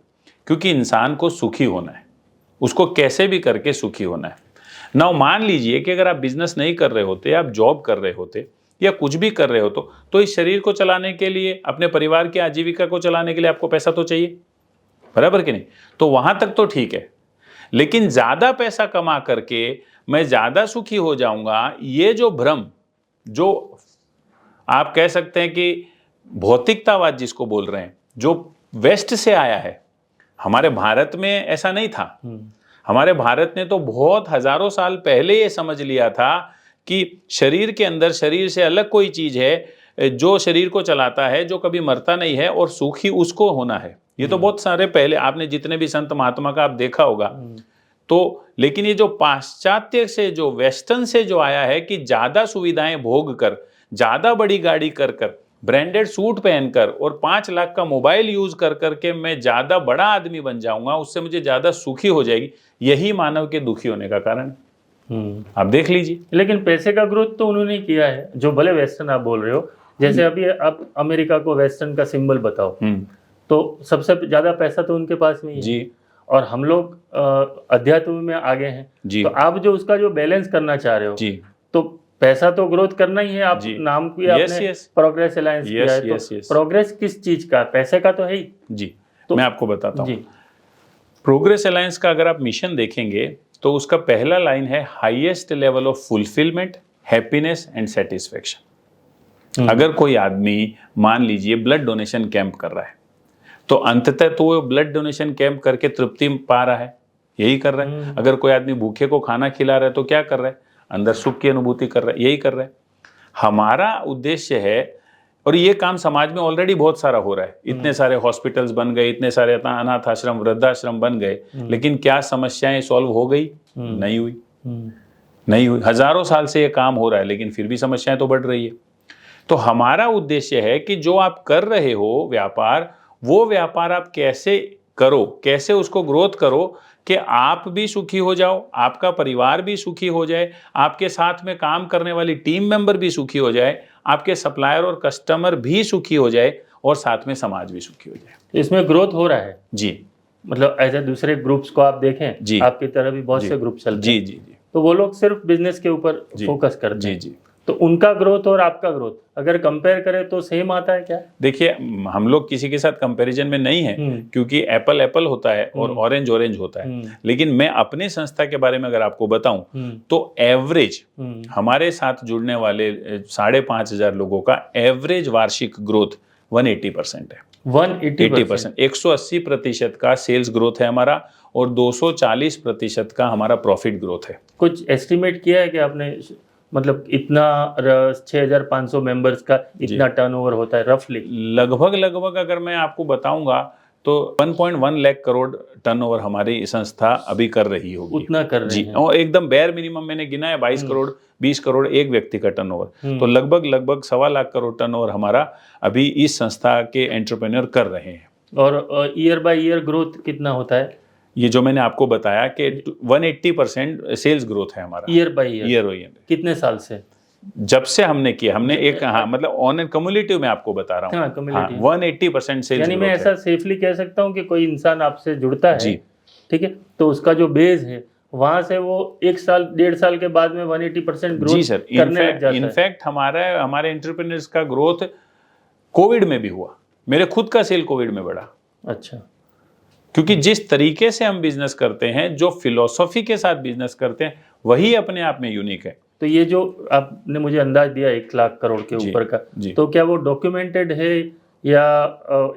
[SPEAKER 1] क्योंकि इंसान को सुखी होना है, उसको कैसे भी करके सुखी होना है। ना मान लीजिए कि अगर आप बिजनेस नहीं कर रहे होते, आप जॉब कर रहे होते या कुछ भी कर रहे हो तो इस शरीर को चलाने के लिए, अपने परिवार की आजीविका को चलाने के लिए आपको पैसा तो चाहिए, बराबर कि नहीं? तो वहां तक तो ठीक है। लेकिन ज्यादा पैसा कमा करके मैं ज्यादा सुखी हो जाऊंगा, ये जो भ्रम, जो आप कह सकते हैं कि भौतिकतावाद जिसको बोल रहे हैं, जो वेस्ट से आया है, हमारे भारत में ऐसा नहीं था। हमारे भारत ने तो बहुत हजारों साल पहले ये समझ लिया था कि शरीर के अंदर शरीर से अलग कोई चीज है जो शरीर को चलाता है, जो कभी मरता नहीं है और सुखी उसको होना है। ये तो बहुत सारे पहले, आपने जितने भी संत महात्मा का आप देखा होगा। तो लेकिन ये जो पाश्चात्य से, जो वेस्टर्न से जो आया है कि ज्यादा सुविधाएं भोग कर, ज्यादा बड़ी गाड़ी कर कर, ब्रांडेड सूट पहनकर और 5 लाख का मोबाइल यूज कर करके मैं ज्यादा बड़ा आदमी बन जाऊंगा, उससे मुझे ज्यादा सुखी हो जाएगी, यही मानव के दुखी होने का कारण। आप देख लीजिए।
[SPEAKER 2] लेकिन पैसे का ग्रोथ तो उन्होंने किया है, जो भले वेस्टर्न आप बोल रहे हो। जैसे अभी आप अमेरिका को वेस्टर्न का सिंबल बताओ, तो सबसे ज्यादा पैसा तो उनके पास में ही है
[SPEAKER 1] जी।
[SPEAKER 2] और हम लोग अध्यात्म में आगे हैं
[SPEAKER 1] जी।
[SPEAKER 2] तो आप जो उसका जो बैलेंस करना चाह रहे हो
[SPEAKER 1] जी।
[SPEAKER 2] तो पैसा तो ग्रोथ करना ही है। आप नाम की आपने प्रोग्रेस अलायंस किया है, तो प्रोग्रेस किस चीज का? पैसे का तो है ही।
[SPEAKER 1] जी, मैं आपको बताता हूँ।
[SPEAKER 2] जी।
[SPEAKER 1] प्रोग्रेस अलायंस का अगर आप मिशन देखेंगे तो उसका पहला लाइन है highest level of fulfilment, happiness and satisfaction. अगर कोई आदमी मान लीजिए ब्लड डोनेशन कैंप कर रहा है तो अंततः तो वो ब्लड डोनेशन कैंप करके तृप्ति पा रहा है, यही कर रहा है। अगर कोई आदमी भूखे को खाना खिला रहा है तो क्या कर रहा है, अंदर सुख की अनुभूति कर रहा है, यही कर रहा है। हमारा उद्देश्य है, और ये काम समाज में ऑलरेडी बहुत सारा हो रहा है, इतने सारे हॉस्पिटल्स बन गए, इतने सारे अनाथ आश्रम, वृद्धाश्रम बन गए, लेकिन क्या समस्याएं सॉल्व हो गई? नहीं हुई, नहीं हुई। हजारों साल से ये काम हो रहा है लेकिन फिर भी समस्याएं तो बढ़ रही है। तो हमारा उद्देश्य है कि जो आप कर रहे हो व्यापार, वो व्यापार आप कैसे करो, कैसे उसको ग्रोथ करो कि आप भी सुखी हो जाओ, आपका परिवार भी सुखी हो जाए, आपके साथ में काम करने वाली टीम मेंबर भी सुखी हो जाए, आपके सप्लायर और कस्टमर भी सुखी हो जाए और साथ में समाज भी सुखी हो जाए।
[SPEAKER 2] इसमें ग्रोथ हो रहा है
[SPEAKER 1] जी,
[SPEAKER 2] मतलब ऐसे दूसरे ग्रुप्स को आप देखें
[SPEAKER 1] जी,
[SPEAKER 2] आपकी तरह भी बहुत
[SPEAKER 1] जी,
[SPEAKER 2] से ग्रुप चलते
[SPEAKER 1] जी
[SPEAKER 2] हैं,
[SPEAKER 1] जी जी
[SPEAKER 2] तो वो लोग सिर्फ बिजनेस के ऊपर फोकस करते
[SPEAKER 1] जी
[SPEAKER 2] हैं।
[SPEAKER 1] जी।
[SPEAKER 2] तो उनका ग्रोथ और आपका ग्रोथ अगर कंपेयर करें तो सेम आता है क्या?
[SPEAKER 1] देखिए, हम लोग किसी के साथ कंपैरिजन में नहीं है, क्योंकि एप्पल एप्पल होता है और ऑरेंज ऑरेंज होता है। लेकिन मैं अपनी संस्था के बारे में अगर आपको बताऊं तो एवरेज हमारे साथ जुड़ने वाले 5,500 लोगों का एवरेज वार्षिक ग्रोथ 180% है।
[SPEAKER 2] 180%,
[SPEAKER 1] 180% का सेल्स ग्रोथ है हमारा और 240% का हमारा प्रॉफिट ग्रोथ है।
[SPEAKER 2] कुछ एस्टिमेट किया है कि आपने, मतलब इतना 6,500 मेंबर्स का इतना टर्नओवर होता है रफली?
[SPEAKER 1] लगभग अगर मैं आपको बताऊंगा तो 1.1 लाख करोड़ टर्नओवर हमारी संस्था अभी कर रही होगी।
[SPEAKER 2] उतना कर रही है।
[SPEAKER 1] और एकदम बेयर मिनिमम मैंने गिना है 22 करोड़ 20 करोड़ एक व्यक्ति का टर्नओवर, तो लगभग 1.25 लाख करोड़ टर्नओवर हमारा अभी इस संस्था के एंटरप्रेन्योर कर रहे हैं।
[SPEAKER 2] और ईयर बाय ईयर ग्रोथ कितना होता है?
[SPEAKER 1] ये जो मैंने आपको बताया कि 180% सेल्स ग्रोथ है हमारा
[SPEAKER 2] ईयर बाय ईयर।
[SPEAKER 1] ईयर
[SPEAKER 2] कितने साल से?
[SPEAKER 1] जब से हमने किया, हमने एक मतलब ऑन एंड कम्युलेटिव में आपको बता रहा हूँ। हाँ, 180% सेल्स।
[SPEAKER 2] यानी मैं ऐसा सेफली कह सकता हूँ कि कोई इंसान आपसे जुड़ता है,
[SPEAKER 1] जी,
[SPEAKER 2] ठीक है, तो उसका जो बेस है वहां से वो 1 साल 1.5 साल के बाद में 180% ग्रोथ
[SPEAKER 1] जी सर,
[SPEAKER 2] करने लग जाता है।
[SPEAKER 1] इनफैक्ट हमारे एंटरप्रेन्योर्स का ग्रोथ कोविड में भी हुआ। मेरे खुद का सेल कोविड में बढ़ा।
[SPEAKER 2] अच्छा,
[SPEAKER 1] क्योंकि जिस तरीके से हम बिजनेस करते हैं, जो फिलॉसफी के साथ बिजनेस करते हैं, वही अपने आप में यूनिक है।
[SPEAKER 2] तो ये जो आपने मुझे अंदाज दिया 1 लाख करोड़ के ऊपर का, तो क्या वो डॉक्यूमेंटेड है या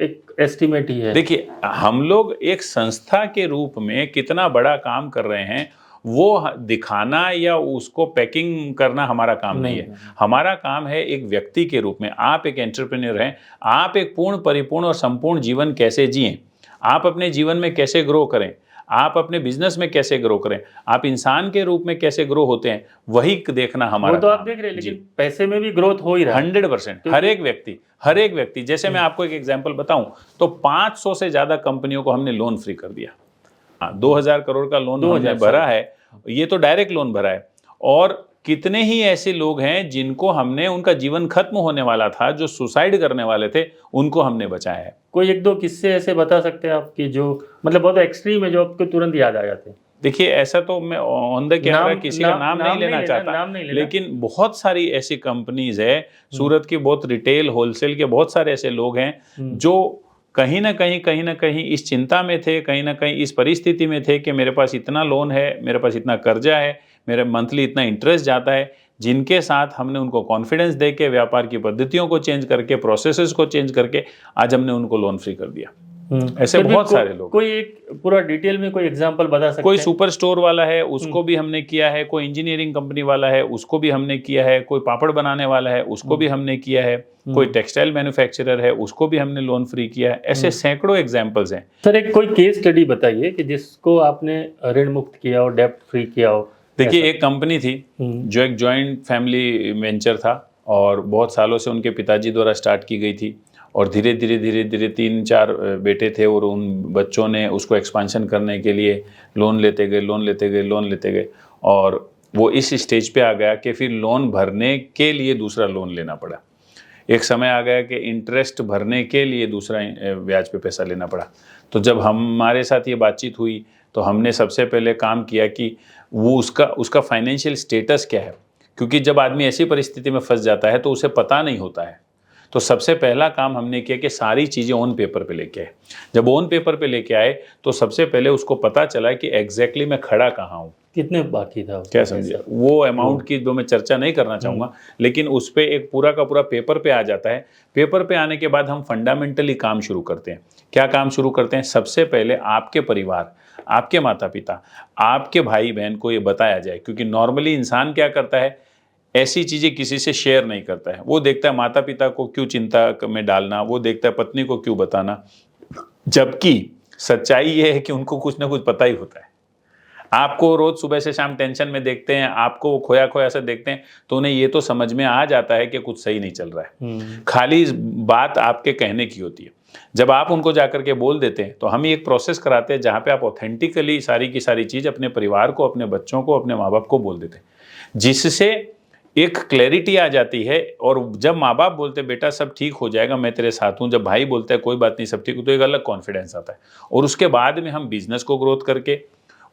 [SPEAKER 2] एक एस्टिमेट ही है?
[SPEAKER 1] देखिए, हम लोग एक संस्था के रूप में कितना बड़ा काम कर रहे हैं वो दिखाना या उसको पैकिंग करना हमारा काम नहीं है। हमारा काम है एक व्यक्ति के रूप में, आप एक एंटरप्रेन्योर हैं, आप एक पूर्ण परिपूर्ण और संपूर्ण जीवन कैसे जिएं, आप अपने जीवन में कैसे ग्रो करें, आप अपने बिजनेस में कैसे ग्रो करें, आप इंसान के रूप में कैसे ग्रो होते हैं, वही देखना हमारा।
[SPEAKER 2] वो तो आप देख रहे हैं, लेकिन पैसे में भी ग्रोथ हो ही रहा है
[SPEAKER 1] 100%। हर एक व्यक्ति, जैसे मैं आपको एक एग्जांपल बताऊं तो 500 से ज्यादा कंपनियों को हमने लोन फ्री कर दिया। 2,000 करोड़ का लोन हमने भरा है, ये तो डायरेक्ट लोन भरा है। और कितने ही ऐसे लोग हैं जिनको हमने, उनका जीवन खत्म होने वाला था, जो सुसाइड करने वाले थे, उनको हमने बचाया है।
[SPEAKER 2] कोई 1-2 किस्से ऐसे बता सकते हैं आपकी जो मतलब बहुत एक्सट्रीम है, जो आपको तुरंत याद आ जाते हैं?
[SPEAKER 1] देखिए, ऐसा तो मैं ऑन द कैमरा किसी का नाम नहीं लेना चाहता, लेकिन बहुत सारी ऐसी कंपनीज है, सूरत की बहुत रिटेल होलसेल के बहुत सारे ऐसे लोग हैं जो कहीं ना कहीं इस चिंता में थे, कहीं ना कहीं इस परिस्थिति में थे कि मेरे पास इतना लोन है, मेरे पास इतना कर्जा है, मेरे मंथली इतना इंटरेस्ट जाता है, जिनके साथ हमने उनको कॉन्फिडेंस दे के, व्यापार की पद्धतियों को चेंज करके, प्रोसेसेस को चेंज करके आज हमने उनको लोन फ्री कर दिया। ऐसे बहुत सारे लोग।
[SPEAKER 2] कोई एक पूरा डिटेल में कोई एग्जांपल बता सकते हैं?
[SPEAKER 1] कोई सुपर स्टोर वाला है, उसको भी हमने किया है, कोई इंजीनियरिंग कंपनी वाला है, उसको भी हमने किया है, कोई पापड़ बनाने वाला है, उसको भी हमने किया है, कोई टेक्सटाइल मैन्युफैक्चरर है, उसको भी हमने लोन फ्री किया है। ऐसे सैकड़ों एग्जांपल्स हैं।
[SPEAKER 2] सर, एक कोई केस स्टडी बताइए कि जिसको आपने ऋण मुक्त किया हो, डेब्ट फ्री किया हो।
[SPEAKER 1] देखिए, एक कंपनी थी जो एक जॉइंट फैमिली वेंचर था और बहुत सालों से उनके पिताजी द्वारा स्टार्ट की गई थी, और धीरे धीरे 3-4 बेटे थे और उन बच्चों ने उसको एक्सपांशन करने के लिए लोन लेते गए और वो इस स्टेज पे आ गया कि फिर लोन भरने के लिए दूसरा लोन लेना पड़ा। एक समय आ गया कि इंटरेस्ट भरने के लिए दूसरा ब्याज पे पैसा लेना पड़ा। तो जब हमारे साथ ये बातचीत हुई तो हमने सबसे पहले काम किया कि वो उसका फाइनेंशियल स्टेटस क्या है, क्योंकि जब आदमी ऐसी परिस्थिति में फंस जाता है तो उसे पता नहीं होता है। तो सबसे पहला काम हमने किया कि सारी चीज़ें ऑन पेपर पे लेके आए। जब ऑन पेपर पे लेके आए तो सबसे पहले उसको पता चला कि एग्जैक्टली मैं खड़ा कहाँ हूँ,
[SPEAKER 2] कितने बाकी था
[SPEAKER 1] क्या समझे। वो अमाउंट की तो मैं चर्चा नहीं करना चाहूँगा, लेकिन उस पर एक पूरा का पूरा पेपर पे आ जाता है। पेपर पे आने के बाद हम फंडामेंटली काम शुरू करते हैं। क्या काम शुरू करते हैं? सबसे पहले आपके परिवार, आपके माता पिता, आपके भाई बहन को ये बताया जाए, क्योंकि नॉर्मली इंसान क्या करता है, ऐसी चीज़ें किसी से शेयर नहीं करता है। वो देखता है माता पिता को क्यों चिंता में डालना, वो देखता है पत्नी को क्यों बताना, जबकि सच्चाई ये है कि उनको कुछ ना कुछ पता ही होता है। आपको रोज सुबह से शाम टेंशन में देखते हैं, आपको खोया खोया सा देखते हैं, तो उन्हें ये तो समझ में आ जाता है कि कुछ सही नहीं चल रहा है। खाली बात आपके कहने की होती है। जब आप उनको जाकर के बोल देते हैं तो हम एक प्रोसेस कराते हैं जहाँ पे आप ऑथेंटिकली सारी की सारी चीज़ अपने परिवार को, अपने बच्चों को, अपने माँ बाप को बोल देते हैं, जिससे एक क्लैरिटी आ जाती है। और जब माँ बाप बोलते हैं बेटा सब ठीक हो जाएगा, मैं तेरे साथ हूँ, जब भाई बोलता है कोई बात नहीं सब ठीक हो, तो एक अलग कॉन्फिडेंस आता है। और उसके बाद में हम बिजनेस को ग्रोथ करके,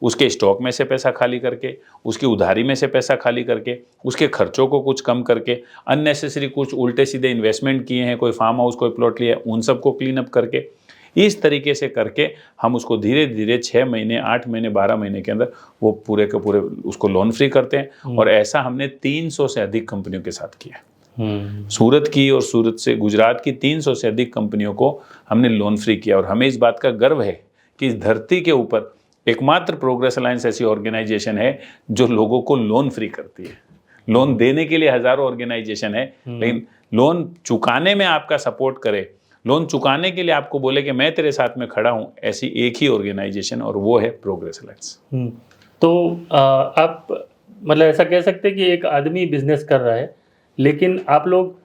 [SPEAKER 1] उसके स्टॉक में से पैसा खाली करके, उसकी उधारी में से पैसा खाली करके, उसके खर्चों को कुछ कम करके, अननेसेसरी कुछ उल्टे सीधे इन्वेस्टमेंट किए हैं, कोई फार्म हाउस, कोई प्लॉट लिया है, उन सबको क्लीन अप करके, इस तरीके से करके हम उसको धीरे धीरे 6 महीने, 8 महीने, 12 महीने के अंदर वो पूरे के पूरे उसको लोन फ्री करते हैं। और ऐसा हमने 300 से अधिक कंपनियों के साथ किया है। सूरत की और सूरत से गुजरात की 300 से अधिक कंपनियों को हमने लोन फ्री किया। और हमें इस बात का गर्व है कि इस धरती के ऊपर एकमात्र प्रोग्रेस अलायंस ऐसी ऑर्गेनाइजेशन है जो लोगों को लोन फ्री करती है। लोन देने के लिए हजारों ऑर्गेनाइजेशन है, लेकिन लोन चुकाने में आपका सपोर्ट करे, लोन चुकाने के लिए आपको बोले कि मैं तेरे साथ में खड़ा हूं, ऐसी एक ही ऑर्गेनाइजेशन, और वो है प्रोग्रेस अलायंस।
[SPEAKER 2] तो आप मतलब ऐसा कह सकते हैं कि एक आदमी बिजनेस कर रहा है, लेकिन आप लोग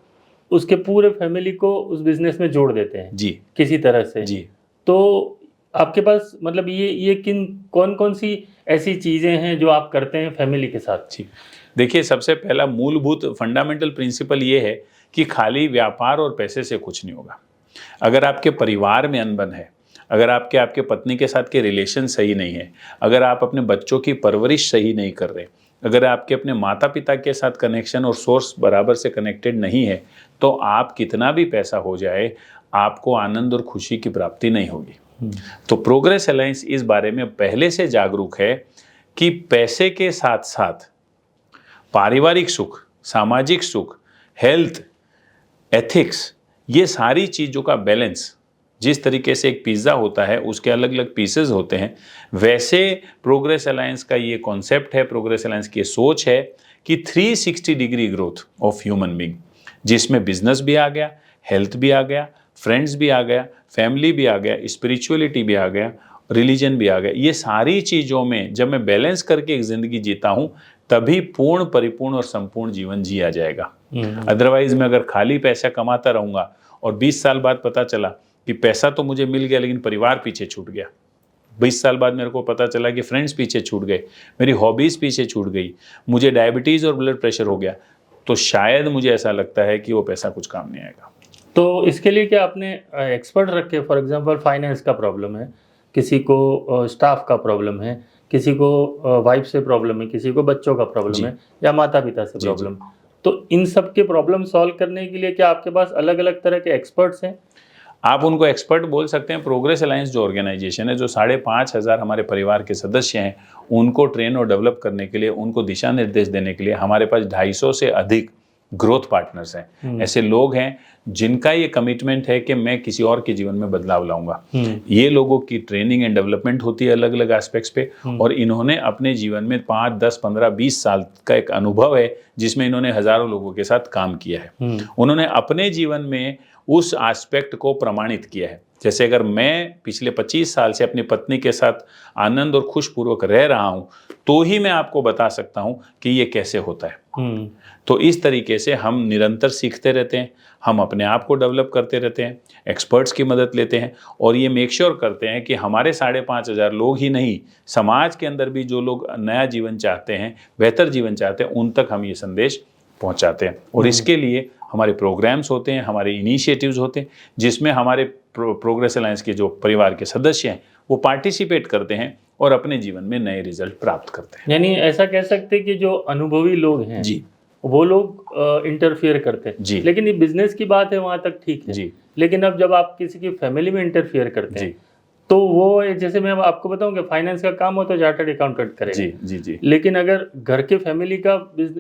[SPEAKER 2] उसके पूरे फैमिली को उस बिजनेस में जोड़ देते हैं
[SPEAKER 1] जी,
[SPEAKER 2] किसी तरह से।
[SPEAKER 1] जी।
[SPEAKER 2] तो आपके पास मतलब ये कौन कौन सी ऐसी चीजें हैं जो आप करते हैं फैमिली के साथ?
[SPEAKER 1] जी, देखिए सबसे पहला मूलभूत फंडामेंटल प्रिंसिपल ये है कि खाली व्यापार और पैसे से कुछ नहीं होगा। अगर आपके परिवार में अनबन है, अगर आपके पत्नी के साथ के रिलेशन सही नहीं है, अगर आप अपने बच्चों की परवरिश सही नहीं कर रहे, अगर आपके अपने माता पिता के साथ कनेक्शन और सोर्स बराबर से कनेक्टेड नहीं है, तो आप कितना भी पैसा हो जाए, आपको आनंद और खुशी की प्राप्ति नहीं होगी। तो प्रोग्रेस अलायंस इस बारे में पहले से जागरूक है कि पैसे के साथ साथ पारिवारिक सुख, सामाजिक सुख, हेल्थ, एथिक्स, ये सारी चीज़ों का बैलेंस, जिस तरीके से एक पिज़्ज़ा होता है उसके अलग अलग पीसेस होते हैं, वैसे प्रोग्रेस अलायंस का ये कॉन्सेप्ट है, प्रोग्रेस अलायंस की सोच है कि 360 degree growth of human being, जिसमें बिजनेस भी आ गया, हेल्थ भी आ गया, फ्रेंड्स भी आ गया, फैमिली भी आ गया, स्पिरिचुअलिटी भी आ गया, रिलीजन भी आ गया। ये सारी चीज़ों में जब मैं बैलेंस करके एक ज़िंदगी जीता हूँ, तभी पूर्ण, परिपूर्ण और संपूर्ण जीवन जिया जाएगा। अदरवाइज मैं अगर खाली पैसा कमाता रहूँगा और 20 साल बाद पता चला कि पैसा तो मुझे मिल गया लेकिन परिवार पीछे छूट गया, 20 साल बाद मेरे को पता चला कि फ्रेंड्स पीछे छूट गए, मेरी हॉबीज़ पीछे छूट गई, मुझे डायबिटीज़ और ब्लड प्रेशर हो गया, तो शायद मुझे ऐसा लगता है कि वो पैसा कुछ काम नहीं आएगा।
[SPEAKER 2] तो इसके लिए क्या आपने एक्सपर्ट रखे? फॉर एग्जांपल फाइनेंस का प्रॉब्लम है, किसी को स्टाफ का प्रॉब्लम है, किसी को वाइफ से प्रॉब्लम है, किसी को बच्चों का प्रॉब्लम है, या माता पिता से प्रॉब्लम। तो इन सब के प्रॉब्लम सॉल्व करने के लिए क्या आपके पास अलग अलग तरह के एक्सपर्ट्स हैं?
[SPEAKER 1] आप उनको एक्सपर्ट बोल सकते हैं। प्रोग्रेस अलायंस जो ऑर्गेनाइजेशन है, जो 5,500 हमारे परिवार के सदस्य हैं, उनको ट्रेन और डेवलप करने के लिए, उनको दिशा निर्देश देने के लिए हमारे पास 250 से अधिक ग्रोथ पार्टनर्स हैं। ऐसे लोग हैं जिनका ये कमिटमेंट है कि मैं किसी और के जीवन में बदलाव लाऊंगा। ये लोगों की ट्रेनिंग एंड डेवलपमेंट होती है अलग अलग एस्पेक्ट्स पे, और इन्होंने अपने जीवन में 5, 10, 15, 20 साल का एक अनुभव है जिसमें इन्होंने हजारों लोगों के साथ काम किया है। उन्होंने अपने जीवन में उस एस्पेक्ट को प्रमाणित किया है। जैसे अगर मैं पिछले 25 साल से अपनी पत्नी के साथ आनंद और खुशपूर्वक रह रहा हूं, तो ही मैं आपको बता सकता हूं कि ये कैसे होता है। तो इस तरीके से हम निरंतर सीखते रहते हैं, हम अपने आप को डेवलप करते रहते हैं, एक्सपर्ट्स की मदद लेते हैं, और ये मेक श्योर करते हैं कि हमारे 5,500 लोग ही नहीं, समाज के अंदर भी जो लोग नया जीवन चाहते हैं, बेहतर जीवन चाहते हैं, उन तक हम ये संदेश पहुंचाते हैं। और इसके लिए हमारे प्रोग्राम्स होते हैं, हमारे इनिशिएटिव्स होते हैं, जिसमें हमारे प्रोग्रेस अलायंस के जो परिवार के सदस्य हैं वो पार्टिसिपेट करते हैं और अपने जीवन में नए रिजल्ट प्राप्त करते हैं।
[SPEAKER 2] यानी ऐसा कह सकते हैं कि जो अनुभवी लोग हैं
[SPEAKER 1] जी,
[SPEAKER 2] वो लोग इंटरफियर करते हैं
[SPEAKER 1] जी।
[SPEAKER 2] लेकिन ये बिजनेस की बात है वहां तक ठीक है
[SPEAKER 1] जी
[SPEAKER 2] लेकिन अब जब आप किसी की फैमिली में इंटरफियर करते
[SPEAKER 1] जी
[SPEAKER 2] हैं तो वो जैसे मैं अब आपको बताऊं कि फाइनेंस का काम हो तो चार्टर्ड अकाउंटेंट करेगा
[SPEAKER 1] जी जी जी
[SPEAKER 2] लेकिन अगर घर के फैमिली का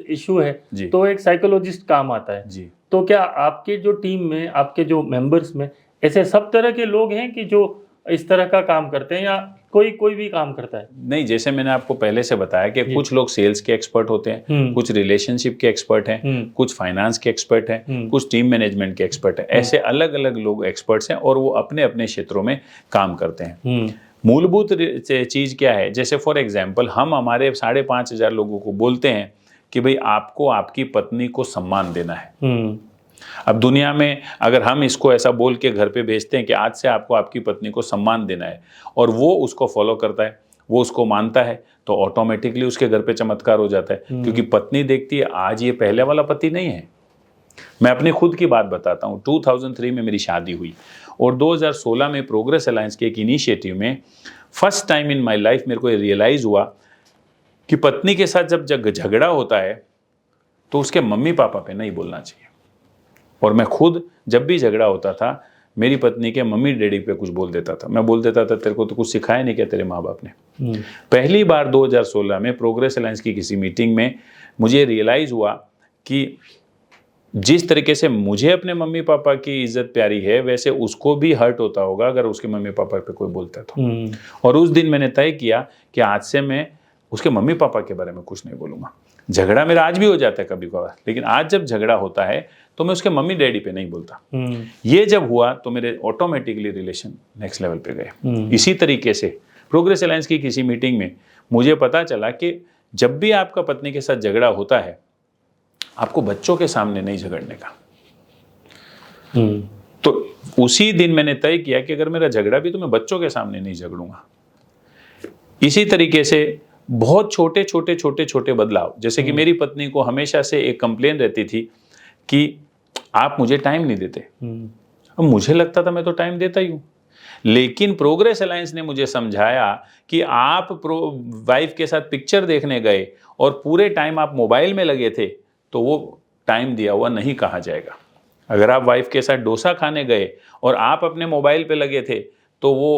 [SPEAKER 2] इशू है
[SPEAKER 1] जी
[SPEAKER 2] तो एक साइकोलॉजिस्ट काम आता है।
[SPEAKER 1] जी।
[SPEAKER 2] तो क्या आपके जो टीम में आपके जो मेंबर्स में ऐसे सब तरह के लोग हैं कि जो इस तरह का काम करते हैं या कोई कोई भी काम करता है?
[SPEAKER 1] नहीं, जैसे मैंने आपको पहले से बताया कि
[SPEAKER 2] जी।
[SPEAKER 1] कुछ लोग सेल्स के एक्सपर्ट होते हैं, कुछ रिलेशनशिप के एक्सपर्ट हैं, कुछ फाइनेंस के एक्सपर्ट हैं, कुछ टीम मैनेजमेंट के एक्सपर्ट हैं। ऐसे अलग अलग लोग एक्सपर्ट्स हैं और वो अपने अपने क्षेत्रों में काम करते हैं। मूलभूत चीज क्या है, जैसे फॉर एग्जाम्पल हम हमारे 5,500 लोगों को बोलते हैं कि भाई आपको आपकी पत्नी को सम्मान देना है। अब दुनिया में अगर हम इसको ऐसा बोल के घर पे भेजते हैं कि आज से आपको आपकी पत्नी को सम्मान देना है और वो उसको फॉलो करता है, वो उसको मानता है, तो ऑटोमेटिकली उसके घर पे चमत्कार हो जाता है। क्योंकि पत्नी देखती है आज ये पहले वाला पति नहीं है। मैं अपनी खुद की बात बताता हूँ। 2003 में मेरी शादी हुई और 2016 में प्रोग्रेस अलायंस के एक इनिशिएटिव में first time in my life मेरे को ये रियलाइज हुआ कि पत्नी के साथ जब झगड़ा होता है तो उसके मम्मी पापा पे नहीं बोलना चाहिए। और मैं खुद जब भी झगड़ा होता था मेरी पत्नी के मम्मी डैडी पे कुछ बोल देता था। मैं बोल देता था तेरे को तो कुछ सिखाया नहीं क्या तेरे माँ बाप ने। पहली बार 2016 में प्रोग्रेस अलायंस की किसी मीटिंग में मुझे रियलाइज हुआ कि जिस तरीके से मुझे अपने मम्मी पापा की इज्जत प्यारी है वैसे उसको भी हर्ट होता होगा अगर उसके मम्मी पापा पे कोई बोलता तो। और उस दिन मैंने तय किया कि आज से मैं उसके मम्मी पापा के बारे में कुछ नहीं बोलूँगा। झगड़ा मेरा आज भी हो जाता है कभी कभार, लेकिन आज जब झगड़ा होता है तो मैं उसके मम्मी डैडी पे नहीं बोलता। ये जब हुआ तो मेरे ऑटोमेटिकली रिलेशन नेक्स्ट लेवल पे गए। इसी तरीके से प्रोग्रेस अलायंस की किसी मीटिंग में मुझे पता चला कि जब भी आपका पत्नी के साथ झगड़ा होता है आपको बच्चों के सामने नहीं झगड़ने का। तो उसी दिन मैंने तय किया कि अगर मेरा झगड़ा भी तो मैं बच्चों के सामने नहीं झगड़ूंगा। इसी तरीके से बहुत छोटे छोटे छोटे छोटे बदलाव, जैसे कि मेरी पत्नी को हमेशा से एक कंप्लेन रहती थी कि आप मुझे टाइम नहीं देते। अब मुझे लगता था मैं तो टाइम देता ही हूं, लेकिन प्रोग्रेस अलायंस ने मुझे समझाया कि आप वाइफ के साथ पिक्चर देखने गए और पूरे टाइम आप मोबाइल में लगे थे तो वो टाइम दिया हुआ नहीं कहा जाएगा। अगर आप वाइफ के साथ डोसा खाने गए और आप अपने मोबाइल पे लगे थे तो वो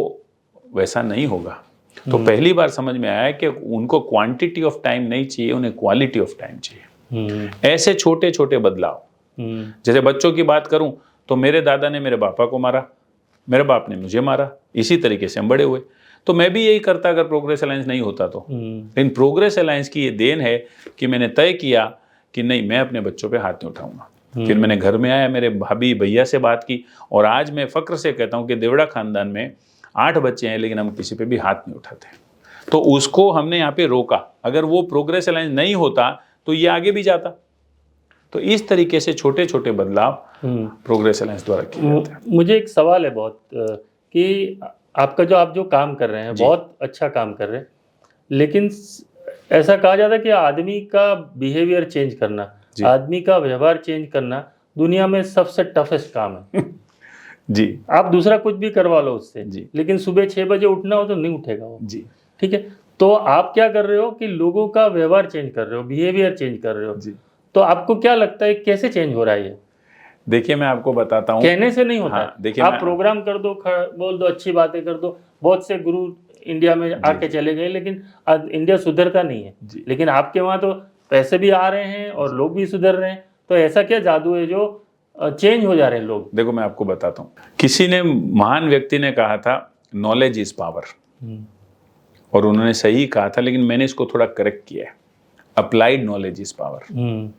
[SPEAKER 1] वैसा नहीं होगा। तो पहली बार समझ में आया कि उनको क्वांटिटी ऑफ टाइम नहीं चाहिए, उन्हें क्वालिटी ऑफ टाइम चाहिए। ऐसे छोटे छोटे बदलाव। जैसे बच्चों की बात करूं तो मेरे दादा ने मेरे पापा को मारा, मेरे बाप ने मुझे मारा, इसी तरीके से हम बड़े हुए। तो मैं भी यही करता अगर प्रोग्रेस अलायंस नहीं होता तो। लेकिन प्रोग्रेस अलायंस की ये देन है कि मैंने तय किया कि नहीं, मैं अपने बच्चों पे हाथ नहीं उठाऊंगा। फिर मैंने घर में आया, मेरे भाभी भैया से बात की और आज मैं फक्र से कहता हूं कि देवड़ा खानदान में 8 बच्चे हैं लेकिन हम किसी पे भी हाथ नहीं उठाते। तो उसको हमने यहाँ पे रोका। अगर वो प्रोग्रेस अलायंस नहीं होता तो ये आगे भी जाता। तो इस तरीके से छोटे छोटे बदलाव प्रोग्रेस अलायंस द्वारा किए जाते हैं।
[SPEAKER 2] मुझे एक सवाल है बहुत कि आपका जो आप जो काम कर रहे हैं बहुत अच्छा काम कर रहे हैं, लेकिन ऐसा कहा जाता है कि आदमी का बिहेवियर चेंज करना, आदमी का व्यवहार चेंज करना दुनिया में सबसे टफेस्ट काम है।
[SPEAKER 1] जी।
[SPEAKER 2] आप दूसरा कुछ भी करवा लो उससे
[SPEAKER 1] जी,
[SPEAKER 2] लेकिन सुबह 6 बजे उठना हो तो नहीं उठेगा वो।
[SPEAKER 1] जी,
[SPEAKER 2] ठीक है। तो आप क्या कर रहे हो कि लोगों का व्यवहार चेंज कर रहे हो, बिहेवियर चेंज कर रहे हो।
[SPEAKER 1] जी।
[SPEAKER 2] तो आपको क्या लगता है कैसे चेंज हो रहा है ये?
[SPEAKER 1] देखिए मैं आपको बताता हूँ,
[SPEAKER 2] कहने से नहीं होता।
[SPEAKER 1] हाँ, देखिए
[SPEAKER 2] आप प्रोग्राम कर दो, बोल दो, अच्छी बातें कर दो। बहुत से गुरु इंडिया में आके चले गए लेकिन इंडिया सुधरता नहीं है। लेकिन आपके वहाँ तो पैसे भी आ रहे हैं और लोग भी सुधर रहे हैं। तो ऐसा क्या जादू है जो चेंज हो जा रहे हैं लोग?
[SPEAKER 1] देखो मैं आपको बताता हूँ, किसी ने, महान व्यक्ति ने कहा था नॉलेज इज पावर, और उन्होंने सही कहा था, लेकिन मैंने इसको थोड़ा करेक्ट किया है। Applied knowledge is power.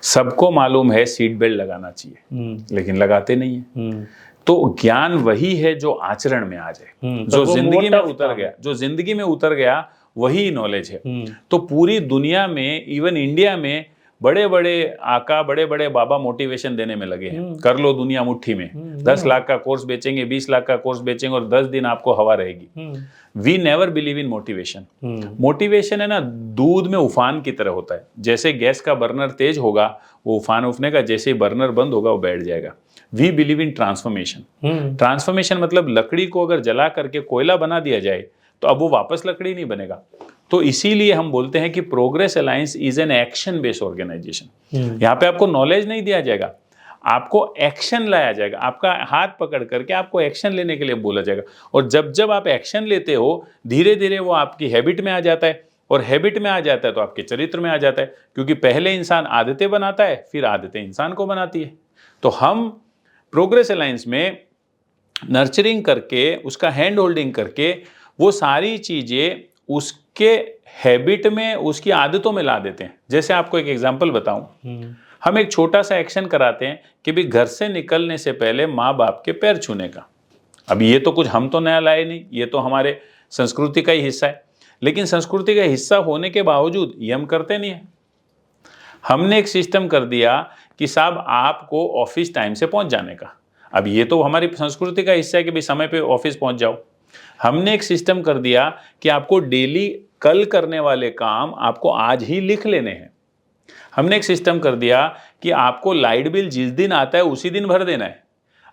[SPEAKER 1] सबको मालूम है सीट बेल्ट लगाना चाहिए लेकिन लगाते नहीं है। तो ज्ञान वही है जो आचरण में आ जाए, जो जिंदगी में उतर गया, जो जिंदगी में उतर गया वही नॉलेज है। तो पूरी दुनिया में, इवन इंडिया में, बड़े बड़े आका, बड़े बड़े बाबा मोटिवेशन देने में लगे हैं। कर लो दुनिया मुट्ठी में, 10 लाख का कोर्स बेचेंगे, 20 लाख का कोर्स बेचेंगे और 10 दिन आपको हवा रहेगी। We never believe in motivation. Motivation है ना, दूध में उफान की तरह होता है। जैसे गैस का बर्नर तेज होगा वो उफान उफने का, जैसे ही बर्नर बंद होगा वो बैठ जाएगा। We believe in transformation. Transformation मतलब लकड़ी को अगर जला करके कोयला बना दिया जाए तो अब वो वापस लकड़ी नहीं बनेगा, तो इसीलिए हम बोलते हैं कि progress alliance is an action based organisation. यहाँ पे आपको नॉलेज नहीं दिया जाएगा, आपको एक्शन लाया जाएगा, आपका हाथ पकड़ करके आपको एक्शन लेने के लिए बोला जाएगा। और जब जब आप एक्शन लेते हो, धीरे धीरे वो आपकी हैबिट में आ जाता है, और हैबिट में आ जाता है तो आपके चरित्र में आ जाता है, क्योंकि पहले इंसान आदतें बनाता है, फिर आदतें इंसान को बनाती है। तो हम प्रोग्रेस अलायंस में नर्चरिंग करके, उसका हैंड होल्डिंग करके, वो सारी चीज़ें उसके हैबिट में, उसकी आदतों में ला देते हैं। जैसे आपको एक एग्जांपल बताऊं, हम एक छोटा सा एक्शन कराते हैं कि भी घर से निकलने से पहले माँ बाप के पैर छूने का। अब ये तो कुछ हम तो नया लाए नहीं, ये तो हमारे संस्कृति का ही हिस्सा है, लेकिन संस्कृति का हिस्सा होने के बावजूद ये हम करते नहीं है। हमने एक सिस्टम कर दिया कि साहब आपको ऑफिस टाइम से पहुंच जाने का। अब ये तो हमारी संस्कृति का हिस्सा है कि भाई समय पे ऑफिस पहुंच जाओ। हमने एक सिस्टम कर दिया कि आपको डेली कल करने वाले काम आपको आज ही लिख लेने हैं। हमने एक सिस्टम कर दिया कि आपको लाइट बिल जिस दिन आता है उसी दिन भर देना है,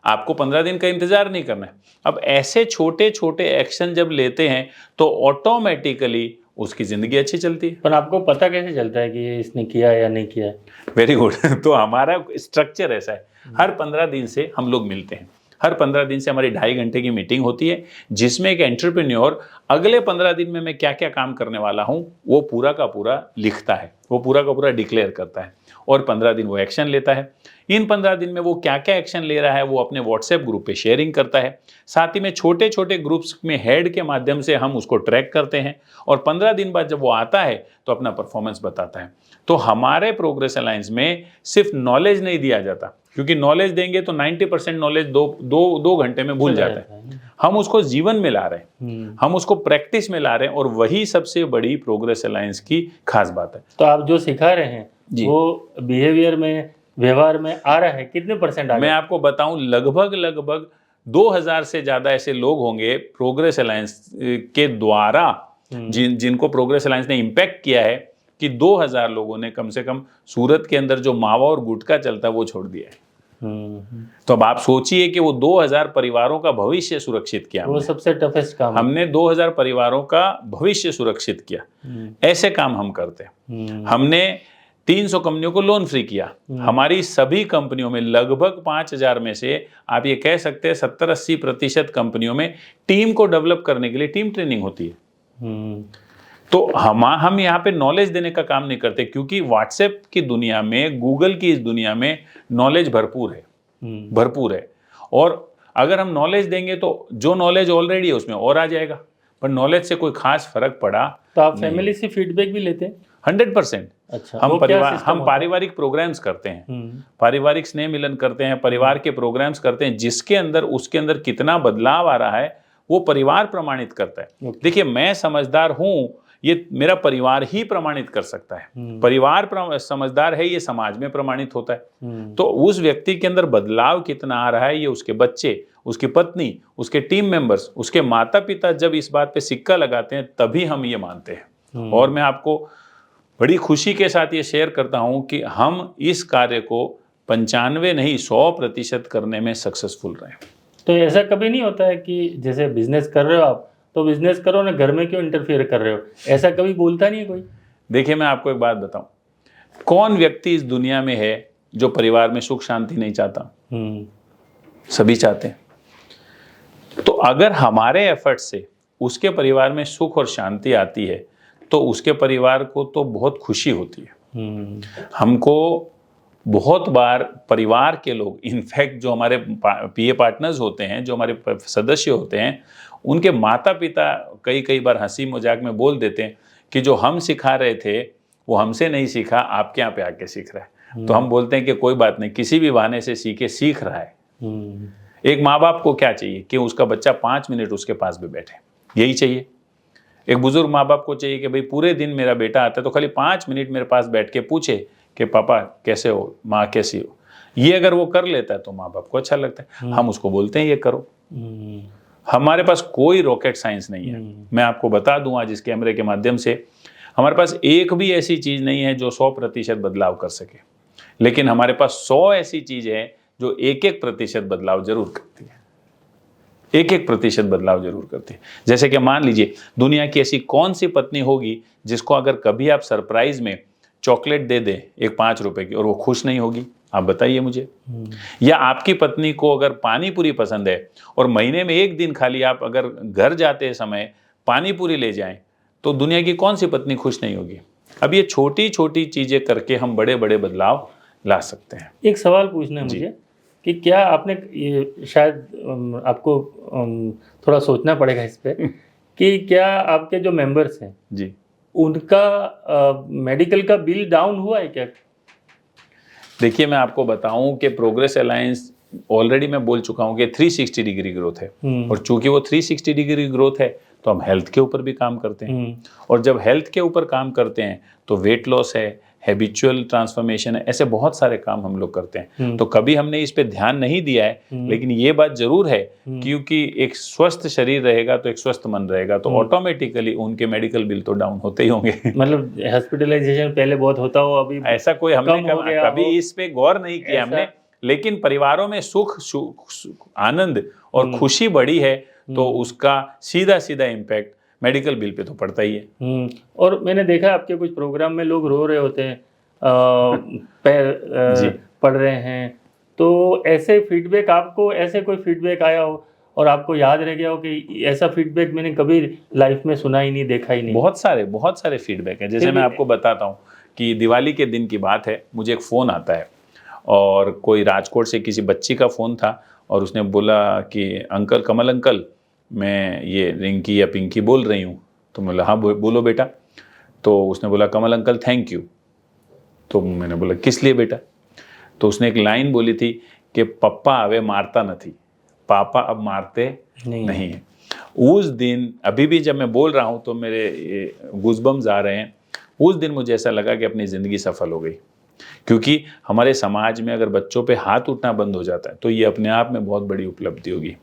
[SPEAKER 1] आपको 15 दिन का इंतजार नहीं करना है। अब ऐसे छोटे छोटे एक्शन जब लेते हैं तो ऑटोमेटिकली उसकी जिंदगी अच्छी चलती है।
[SPEAKER 2] पर आपको पता कैसे चलता है कि ये इसने किया या नहीं किया है?
[SPEAKER 1] Very good. तो हमारा स्ट्रक्चर ऐसा है, हर 15 दिन से हम लोग मिलते हैं। हर 15 दिन से हमारी 2.5 घंटे की मीटिंग होती है, जिसमें एक एंटरप्रेन्योर अगले 15 दिन में मैं क्या क्या काम करने वाला हूं वो पूरा का पूरा लिखता है, वो पूरा का पूरा डिक्लेयर करता है, और 15 दिन वो एक्शन लेता है। इन 15 दिन में वो क्या क्या एक्शन ले रहा है वो अपने व्हाट्सएप ग्रुप पे शेयरिंग करता है। साथ ही में छोटे छोटे ग्रुप्स में हेड के माध्यम से हम उसको ट्रैक करते हैं, और 15 दिन बाद जब वो आता है तो अपना परफॉर्मेंस बताता है। तो हमारे प्रोग्रेस अलायंस में सिर्फ नॉलेज नहीं दिया जाता, क्योंकि नॉलेज देंगे तो 90% नॉलेज दो घंटे में भूल जाता है। हम उसको जीवन में ला रहे हैं, हम उसको प्रैक्टिस में ला रहे हैं, और वही सबसे बड़ी प्रोग्रेस अलायंस की खास बात है।
[SPEAKER 2] तो आप जो सिखा रहे हैं वो बिहेवियर में, व्यवहार में आ रहा है, कितने % आ
[SPEAKER 1] मैं आपको बताऊं, लगभग 2000 से ज्यादा ऐसे लोग होंगे प्रोग्रेस अलायंस के द्वारा, जिनको प्रोग्रेस अलायंस ने इम्पैक्ट किया है, कि 2000 लोगों ने कम से कम सूरत के अंदर जो मावा और गुटखा चलता है वो छोड़ दिया है। तो अब आप सोचिए कि वो 2000 परिवारों का भविष्य सुरक्षित किया।
[SPEAKER 2] वो सबसे टफेस्ट काम
[SPEAKER 1] हमने 2000 परिवारों का भविष्य सुरक्षित किया। ऐसे काम हम करते हैं। हमने 300 कंपनियों को लोन फ्री किया। हमारी सभी कंपनियों में लगभग 5000 में से आप ये कह सकते हैं 70-80% कंपनियों में टीम को डेवलप करने के लिए टीम ट्रेनिंग होती है। तो हम यहाँ पे नॉलेज देने का काम नहीं करते, क्योंकि व्हाट्सएप की दुनिया में, गूगल की इस दुनिया में नॉलेज भरपूर है। और अगर हम नॉलेज देंगे तो जो नॉलेज ऑलरेडी है उसमें और आ जाएगा, पर नॉलेज से कोई खास फर्क पड़ा।
[SPEAKER 2] तो आप फैमिली से फीडबैक भी लेते हैं?
[SPEAKER 1] 100%।
[SPEAKER 2] अच्छा,
[SPEAKER 1] हम पारिवारिक प्रोग्राम्स करते हैं, पारिवारिक स्नेह मिलन करते हैं, परिवार के प्रोग्राम्स करते हैं, जिसके अंदर उसके अंदर कितना बदलाव आ रहा है वो परिवार प्रमाणित करता है। देखिए, मैं समझदार हूं, ये मेरा परिवार ही प्रमाणित कर सकता है। परिवार समझदार है, ये समाज में प्रमाणित होता है। तो उस व्यक्ति के अंदर बदलाव कितना आ रहा है, ये उसके बच्चे, उसकी पत्नी, उसके टीम मेंबर्स, उसके माता पिता जब इस बात पे सिक्का लगाते हैं तभी हम ये मानते हैं। और मैं आपको बड़ी खुशी के साथ ये शेयर करता हूं कि हम इस कार्य को 95 नहीं 100% करने में सक्सेसफुल रहे।
[SPEAKER 2] तो ऐसा कभी नहीं होता है कि जैसे बिजनेस कर रहे हो आप, तो बिजनेस करो ना, घर में क्यों इंटरफेयर कर रहे हो? ऐसा कभी बोलता नहीं है कोई? देखिए,
[SPEAKER 1] मैं आपको एक बात बताऊं, कौन व्यक्ति इस दुनिया में है जो परिवार में सुख शांति नहीं चाहता? सभी चाहते हैं। तो अगर हमारे एफर्ट से उसके परिवार में सुख और शांति आती है तो उसके परिवार को तो बहुत खुशी होती है। हमको बहुत बार परिवार के लोग, इनफैक्ट जो हमारे पीए पार्टनर्स होते हैं, जो हमारे सदस्य होते हैं, उनके माता पिता कई बार हंसी मजाक में बोल देते हैं कि जो हम सिखा रहे थे वो हमसे नहीं सीखा, आपके यहाँ पे आके सीख रहा है। तो हम बोलते हैं कि कोई बात नहीं, किसी भी बहाने से सीख रहा है। एक माँ बाप को क्या चाहिए कि उसका बच्चा 5 मिनट उसके पास भी बैठे, यही चाहिए। एक बुजुर्ग माँ बाप को चाहिए कि भाई पूरे दिन मेरा बेटा आता है तो खाली 5 मिनट मेरे पास बैठ के पूछे कि पापा कैसे हो, माँ कैसी हो। ये अगर वो कर लेता है तो माँ बाप को अच्छा लगता है। हम उसको बोलते हैं ये करो। हमारे पास कोई रॉकेट साइंस नहीं है। मैं आपको बता दूं आज इस कैमरे के माध्यम से, हमारे पास एक भी ऐसी चीज नहीं है जो 100% बदलाव कर सके, लेकिन हमारे पास 100 ऐसी चीज है जो 1-1% बदलाव जरूर करती है। 1% बदलाव जरूर करती है। जैसे कि मान लीजिए दुनिया की ऐसी कौन सी पत्नी होगी जिसको अगर कभी आप सरप्राइज में चॉकलेट दे दें एक 5 रुपए की और वो खुश नहीं होगी? आप बताइए मुझे। या आपकी पत्नी को अगर पानी पूरी पसंद है और महीने में एक दिन खाली आप अगर घर जाते समय पानी पूरी ले जाएं तो दुनिया की कौन सी पत्नी खुश नहीं होगी? अब ये छोटी छोटी चीजें करके हम बड़े बड़े बदलाव ला सकते हैं।
[SPEAKER 2] एक सवाल पूछना है मुझे कि क्या आपने ये शायद आपको थोड़ा सोचना पड़ेगा इस पे कि क्या आपके जो मेंबर्स हैं
[SPEAKER 1] जी,
[SPEAKER 2] उनका मेडिकल का बिल डाउन हुआ है क्या?
[SPEAKER 1] देखिए मैं आपको बताऊं कि प्रोग्रेस अलायंस ऑलरेडी मैं बोल चुका हूं कि 360 डिग्री ग्रोथ है और चूंकि वो 360 डिग्री ग्रोथ है तो हम हेल्थ के ऊपर भी काम करते हैं और जब हेल्थ के ऊपर काम करते हैं तो वेट लॉस है, हैबिचुअल ट्रांसफॉर्मेशन है, ऐसे बहुत सारे काम हम लोग करते हैं। तो कभी हमने इस पे ध्यान नहीं दिया है, लेकिन ये बात जरूर है क्योंकि एक स्वस्थ शरीर रहेगा तो एक स्वस्थ मन रहेगा तो ऑटोमेटिकली उनके मेडिकल बिल तो डाउन होते ही होंगे।
[SPEAKER 2] मतलब हॉस्पिटलाइजेशन पहले बहुत होता हो, अभी
[SPEAKER 1] ऐसा कोई हमने
[SPEAKER 2] कम हो गया
[SPEAKER 1] कभी
[SPEAKER 2] हो।
[SPEAKER 1] इस पे गौर नहीं किया हमने, लेकिन परिवारों में सुख आनंद और खुशी बढ़ी है तो उसका सीधा सीधा इम्पैक्ट मेडिकल बिल पे तो पड़ता ही है।
[SPEAKER 2] और मैंने देखा आपके कुछ प्रोग्राम में लोग रो रहे होते हैं, पैर पड़ रहे हैं, तो ऐसे फीडबैक आपको, ऐसे कोई फीडबैक आया हो और आपको याद रह गया हो कि ऐसा फीडबैक मैंने कभी लाइफ में सुना ही नहीं, देखा ही नहीं?
[SPEAKER 1] बहुत सारे फीडबैक है। जैसे मैं आपको बताता हूँ कि दिवाली के दिन की बात है, मुझे एक फ़ोन आता है और कोई राजकोट से किसी बच्ची का फ़ोन था और उसने बोला कि अंकल, कमल अंकल, मैं ये रिंकी या पिंकी बोल रही हूँ। तो मैं बोला हाँ बोलो बेटा। तो उसने बोला कमल अंकल थैंक यू। तो मैंने बोला किस लिए बेटा? तो उसने एक लाइन बोली थी कि पप्पा अवे मारता नहीं, पापा अब मारते नहीं है। उस दिन अभी भी जब मैं बोल रहा हूँ तो मेरे गूज़बम्स आ रहे हैं। उस दिन मुझे ऐसा लगा कि अपनी ज़िंदगी सफल हो गई, क्योंकि हमारे समाज में अगर बच्चों पे हाथ उठना बंद हो जाता है तो ये अपने आप में बहुत बड़ी उपलब्धि होगी।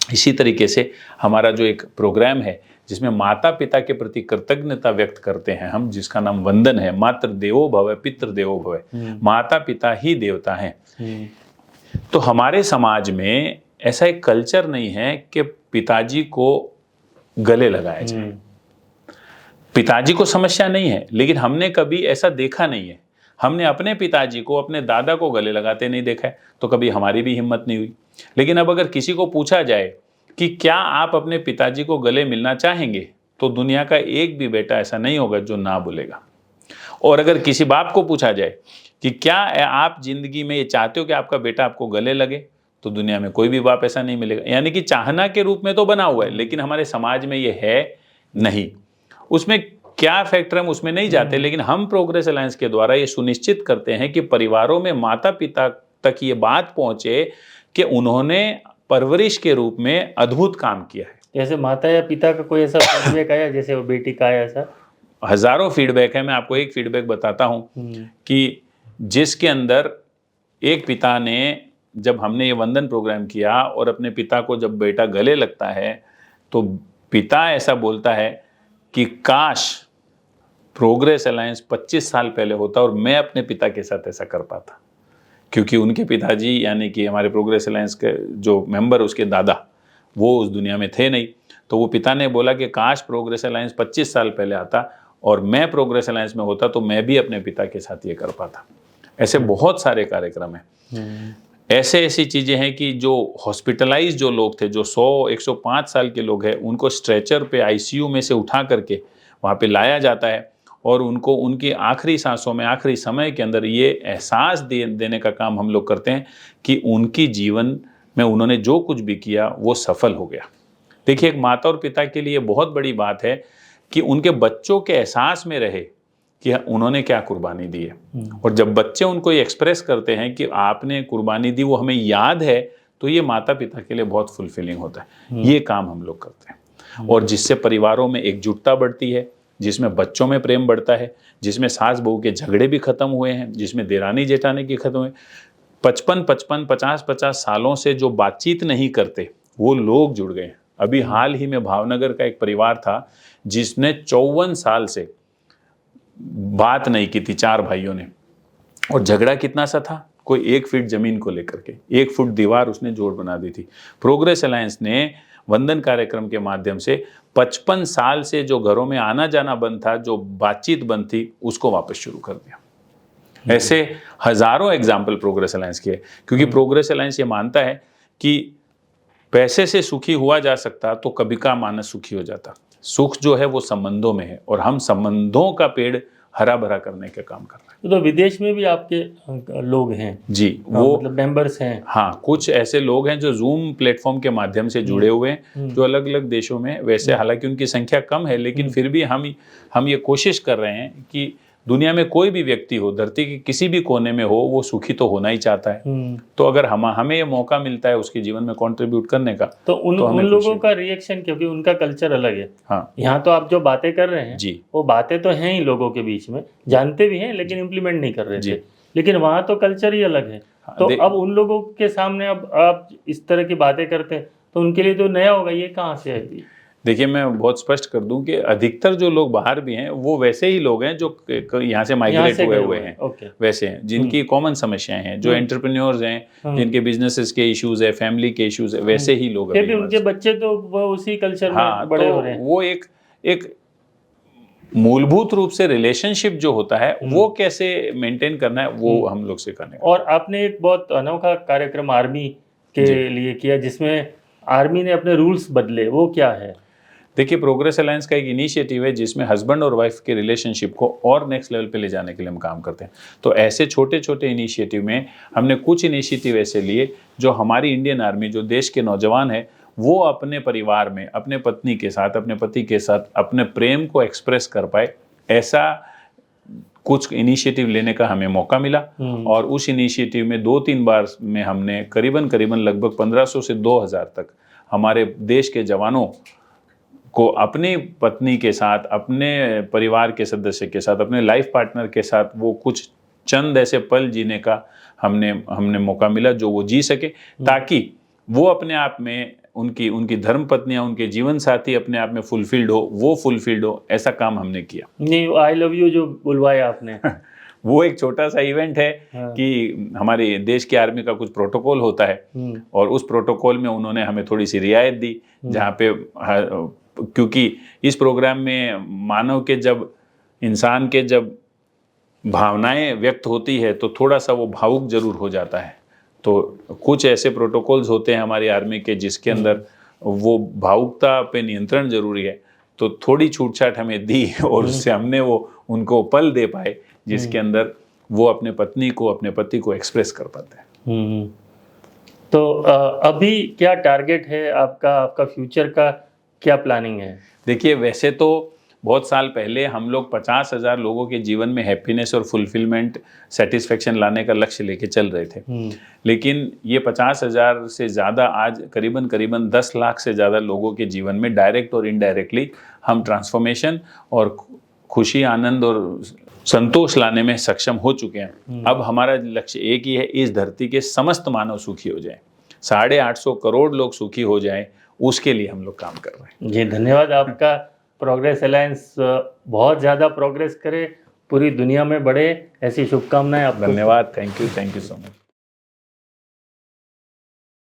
[SPEAKER 1] इसी तरीके से हमारा जो एक प्रोग्राम है जिसमें माता पिता के प्रति कृतज्ञता व्यक्त करते हैं हम, जिसका नाम वंदन है, मातृ देवो भव पितृ देवो भव, माता पिता ही देवता हैं। तो हमारे समाज में ऐसा एक कल्चर नहीं है कि पिताजी को गले लगाया जाए। पिताजी को समस्या नहीं है, लेकिन हमने कभी ऐसा देखा नहीं है। हमने अपने पिताजी को, अपने दादा को गले लगाते नहीं देखा है, तो कभी हमारी भी हिम्मत नहीं हुई। लेकिन अब अगर किसी को पूछा जाए कि क्या आप अपने पिताजी को गले मिलना चाहेंगे, तो दुनिया का एक भी बेटा ऐसा नहीं होगा जो ना बोलेगा। और अगर किसी बाप को पूछा जाए कि क्या आप जिंदगी में ये चाहते हो कि आपका बेटा आपको गले लगे, तो दुनिया में कोई भी बाप ऐसा नहीं मिलेगा। यानी कि चाहना के रूप में तो बना हुआ है, लेकिन हमारे समाज में ये है नहीं। उसमें क्या फैक्टर हम उसमें नहीं जाते, लेकिन हम प्रोग्रेस अलायंस के द्वारा ये सुनिश्चित करते हैं कि परिवारों में माता पिता तक ये बात पहुंचे कि उन्होंने परवरिश के रूप में अद्भुत काम किया है।
[SPEAKER 2] जैसे माता या पिता का कोई ऐसा फीडबैक आया जैसे वो बेटी का आया? ऐसा
[SPEAKER 1] हजारों फीडबैक है। मैं आपको एक फीडबैक बताता हूं कि जिसके अंदर एक पिता ने, जब हमने ये वंदन प्रोग्राम किया और अपने पिता को जब बेटा गले लगता है तो पिता ऐसा बोलता है कि काश प्रोग्रेस अलायंस 25 साल पहले होता और मैं अपने पिता के साथ ऐसा कर पाता, क्योंकि उनके पिताजी यानी कि हमारे प्रोग्रेस अलायंस के जो मेंबर, उसके दादा, वो उस दुनिया में थे नहीं। तो वो पिता ने बोला कि काश प्रोग्रेस अलायंस 25 साल पहले आता और मैं प्रोग्रेस अलायंस में होता तो मैं भी अपने पिता के साथ ये कर पाता। ऐसे बहुत सारे कार्यक्रम हैं। ऐसी चीज़ें हैं कि जो हॉस्पिटलाइज जो लोग थे, जो 100-105 साल के लोग हैं, उनको स्ट्रेचर पे आईसीयू में से उठा करके वहाँ पे लाया जाता है और उनको उनकी आखिरी सांसों में, आखिरी समय के अंदर ये एहसास देने का काम हम लोग करते हैं कि उनकी जीवन में उन्होंने जो कुछ भी किया वो सफल हो गया। देखिए, एक माता और पिता के लिए बहुत बड़ी बात है कि उनके बच्चों के एहसास में रहे कि उन्होंने क्या कुर्बानी दी है। और जब बच्चे उनको ये एक्सप्रेस करते हैं कि आपने कुर्बानी दी, वो हमें याद है, तो ये माता पिता के लिए बहुत फुलफिलिंग होता है। ये काम हम लोग करते हैं और जिससे परिवारों में एकजुटता बढ़ती है, जिसमें बच्चों में प्रेम बढ़ता है, जिसमें सास बहू के झगड़े भी खत्म हुए हैं, जिसमें देरानी जेठानी की खत्म हुए। 55-55, 50-50 सालों से जो बातचीत नहीं करते वो लोग जुड़ गए। अभी हाल ही में भावनगर का एक परिवार था जिसने 54 साल से बात नहीं की थी, 4 भाइयों ने, और झगड़ा कितना सा था, कोई 1 फीट जमीन को लेकर के, 1 फुट दीवार उसने जोड़ बना दी थी। प्रोग्रेस अलायंस ने वंदन कार्यक्रम के माध्यम से 55 साल से जो घरों में आना जाना बंद था, जो बातचीत बंद थी, उसको वापस शुरू कर दिया। ऐसे हजारों एग्जाम्पल प्रोग्रेस अलायंस के, क्योंकि प्रोग्रेस अलायंस ये मानता है कि पैसे से सुखी हुआ जा सकता तो कभी का मानस सुखी हो जाता। सुख जो है वो संबंधों में है, और हम संबंधों का पेड़ हरा भरा करने का काम कर रहे हैं।
[SPEAKER 2] तो विदेश में भी आपके लोग हैं
[SPEAKER 1] जी,
[SPEAKER 2] हाँ,
[SPEAKER 1] वो
[SPEAKER 2] मतलब मेंबर्स हैं।
[SPEAKER 1] हाँ, कुछ ऐसे लोग हैं जो जूम प्लेटफॉर्म के माध्यम से जुड़े हुए हैं, जो अलग अलग देशों में, वैसे हालांकि उनकी संख्या कम है, लेकिन फिर भी हम ये कोशिश कर रहे हैं कि दुनिया में कोई भी व्यक्ति हो, धरती के किसी भी कोने में हो, वो सुखी तो होना ही चाहता है। तो अगर हमें ये मौका मिलता है उसके जीवन में कंट्रीब्यूट करने का,
[SPEAKER 2] तो उन लोगों का रिएक्शन, क्योंकि उनका कल्चर अलग है।
[SPEAKER 1] हाँ,
[SPEAKER 2] यहाँ तो आप जो बातें कर रहे हैं
[SPEAKER 1] जी,
[SPEAKER 2] वो बातें तो हैं ही लोगों के बीच में, जानते भी हैं लेकिन इम्प्लीमेंट नहीं कर रहे थे, लेकिन वहाँ तो कल्चर ही अलग है। तो अब उन लोगों के सामने अब आप इस तरह की बातें करते हैं तो उनके लिए तो नया होगा, ये कहाँ से है?
[SPEAKER 1] देखिए, मैं बहुत स्पष्ट कर दूं कि अधिकतर जो लोग बाहर भी हैं वो वैसे ही लोग हैं जो यहाँ से माइग्रेट हुए हैं, वैसे हैं जिनकी कॉमन समस्याएं हैं, जो एंटरप्रेन्योर्स हैं, जिनके बिजनेसेस के इश्यूज है, फैमिली के इश्यूज है, वैसे ही लोग
[SPEAKER 2] फिर भी उनके बच्चे तो वो उसी कल्चर में बड़े हो रहे हैं।
[SPEAKER 1] वो एक मूलभूत रूप से रिलेशनशिप जो होता है वो कैसे मेंटेन करना है, वो हम लोग सिखाने।
[SPEAKER 2] और आपने एक बहुत अनोखा कार्यक्रम आर्मी के लिए किया जिसमें आर्मी ने अपने रूल्स बदले, वो क्या है?
[SPEAKER 1] देखिए, प्रोग्रेस अलायंस का एक इनिशिएटिव है जिसमें हस्बैंड और वाइफ के रिलेशनशिप को और नेक्स्ट लेवल पे ले जाने के लिए हम काम करते हैं। तो ऐसे छोटे छोटे इनिशिएटिव में हमने कुछ इनिशिएटिव ऐसे लिए जो हमारी इंडियन आर्मी, जो देश के नौजवान है, वो अपने परिवार में अपने पत्नी के साथ, अपने पति के साथ अपने प्रेम को एक्सप्रेस कर पाए, ऐसा कुछ इनिशिएटिव लेने का हमें मौका मिला। और उस इनिशिएटिव में 2-3 बार में हमने करीबन लगभग 1500 से 2000 तक हमारे देश के जवानों को अपनी पत्नी के साथ, अपने परिवार के सदस्य के साथ, अपने लाइफ पार्टनर के साथ वो कुछ चंद ऐसे पल जीने का हमने मौका मिला जो वो जी सके, ताकि वो अपने आप में, उनकी धर्म पत्नियां, उनके जीवन साथी अपने आप में फुलफिल्ड हो, वो फुलफिल्ड हो, ऐसा काम हमने किया।
[SPEAKER 2] नहीं, आई लव यू जो बुलवाया आपने
[SPEAKER 1] वो एक छोटा सा इवेंट है कि हमारे देश की आर्मी का कुछ प्रोटोकॉल होता है, और उस प्रोटोकॉल में उन्होंने हमें थोड़ी सी रियायत दी, जहाँ पे, क्योंकि इस प्रोग्राम में मानव के जब, इंसान के जब भावनाएं व्यक्त होती है तो थोड़ा सा वो भावुक जरूर हो जाता है। तो कुछ ऐसे प्रोटोकॉल्स होते हैं हमारी आर्मी के जिसके अंदर वो भावुकता पे नियंत्रण जरूरी है। तो थोड़ी छूट-छाट हमें दी और उससे हमने वो उनको पल दे पाए जिसके अंदर वो अपने पत्नी को, अपने पति को एक्सप्रेस कर पाते हैं।
[SPEAKER 2] तो अभी क्या टारगेट है आपका फ्यूचर का, क्या प्लानिंग है? देखिए,
[SPEAKER 1] वैसे तो बहुत साल पहले हम लोग 50,000 लोगों के जीवन में हैप्पीनेस और फुलफिलमेंट, सेटिस्फेक्शन लाने का लक्ष्य लेके चल रहे थे, लेकिन ये 50,000 से ज़्यादा आज करीबन 10 लाख से ज़्यादा लोगों के जीवन में डायरेक्ट और इनडायरेक्टली हम ट्रांसफॉर्मेशन और खुशी, आनंद और संतोष लाने में सक्षम हो चुके हैं। अब हमारा लक्ष्य एक ही है, इस धरती के समस्त मानव सुखी हो जाएं, 850 करोड़ लोग सुखी हो जाएं, उसके लिए हम लोग काम कर रहे हैं।
[SPEAKER 2] जी, धन्यवाद आपका। प्रोग्रेस अलायंस बहुत ज़्यादा प्रोग्रेस करे, पूरी दुनिया में बढ़े, ऐसी शुभकामनाएं आपको।
[SPEAKER 1] धन्यवाद, थैंक यू सो मच।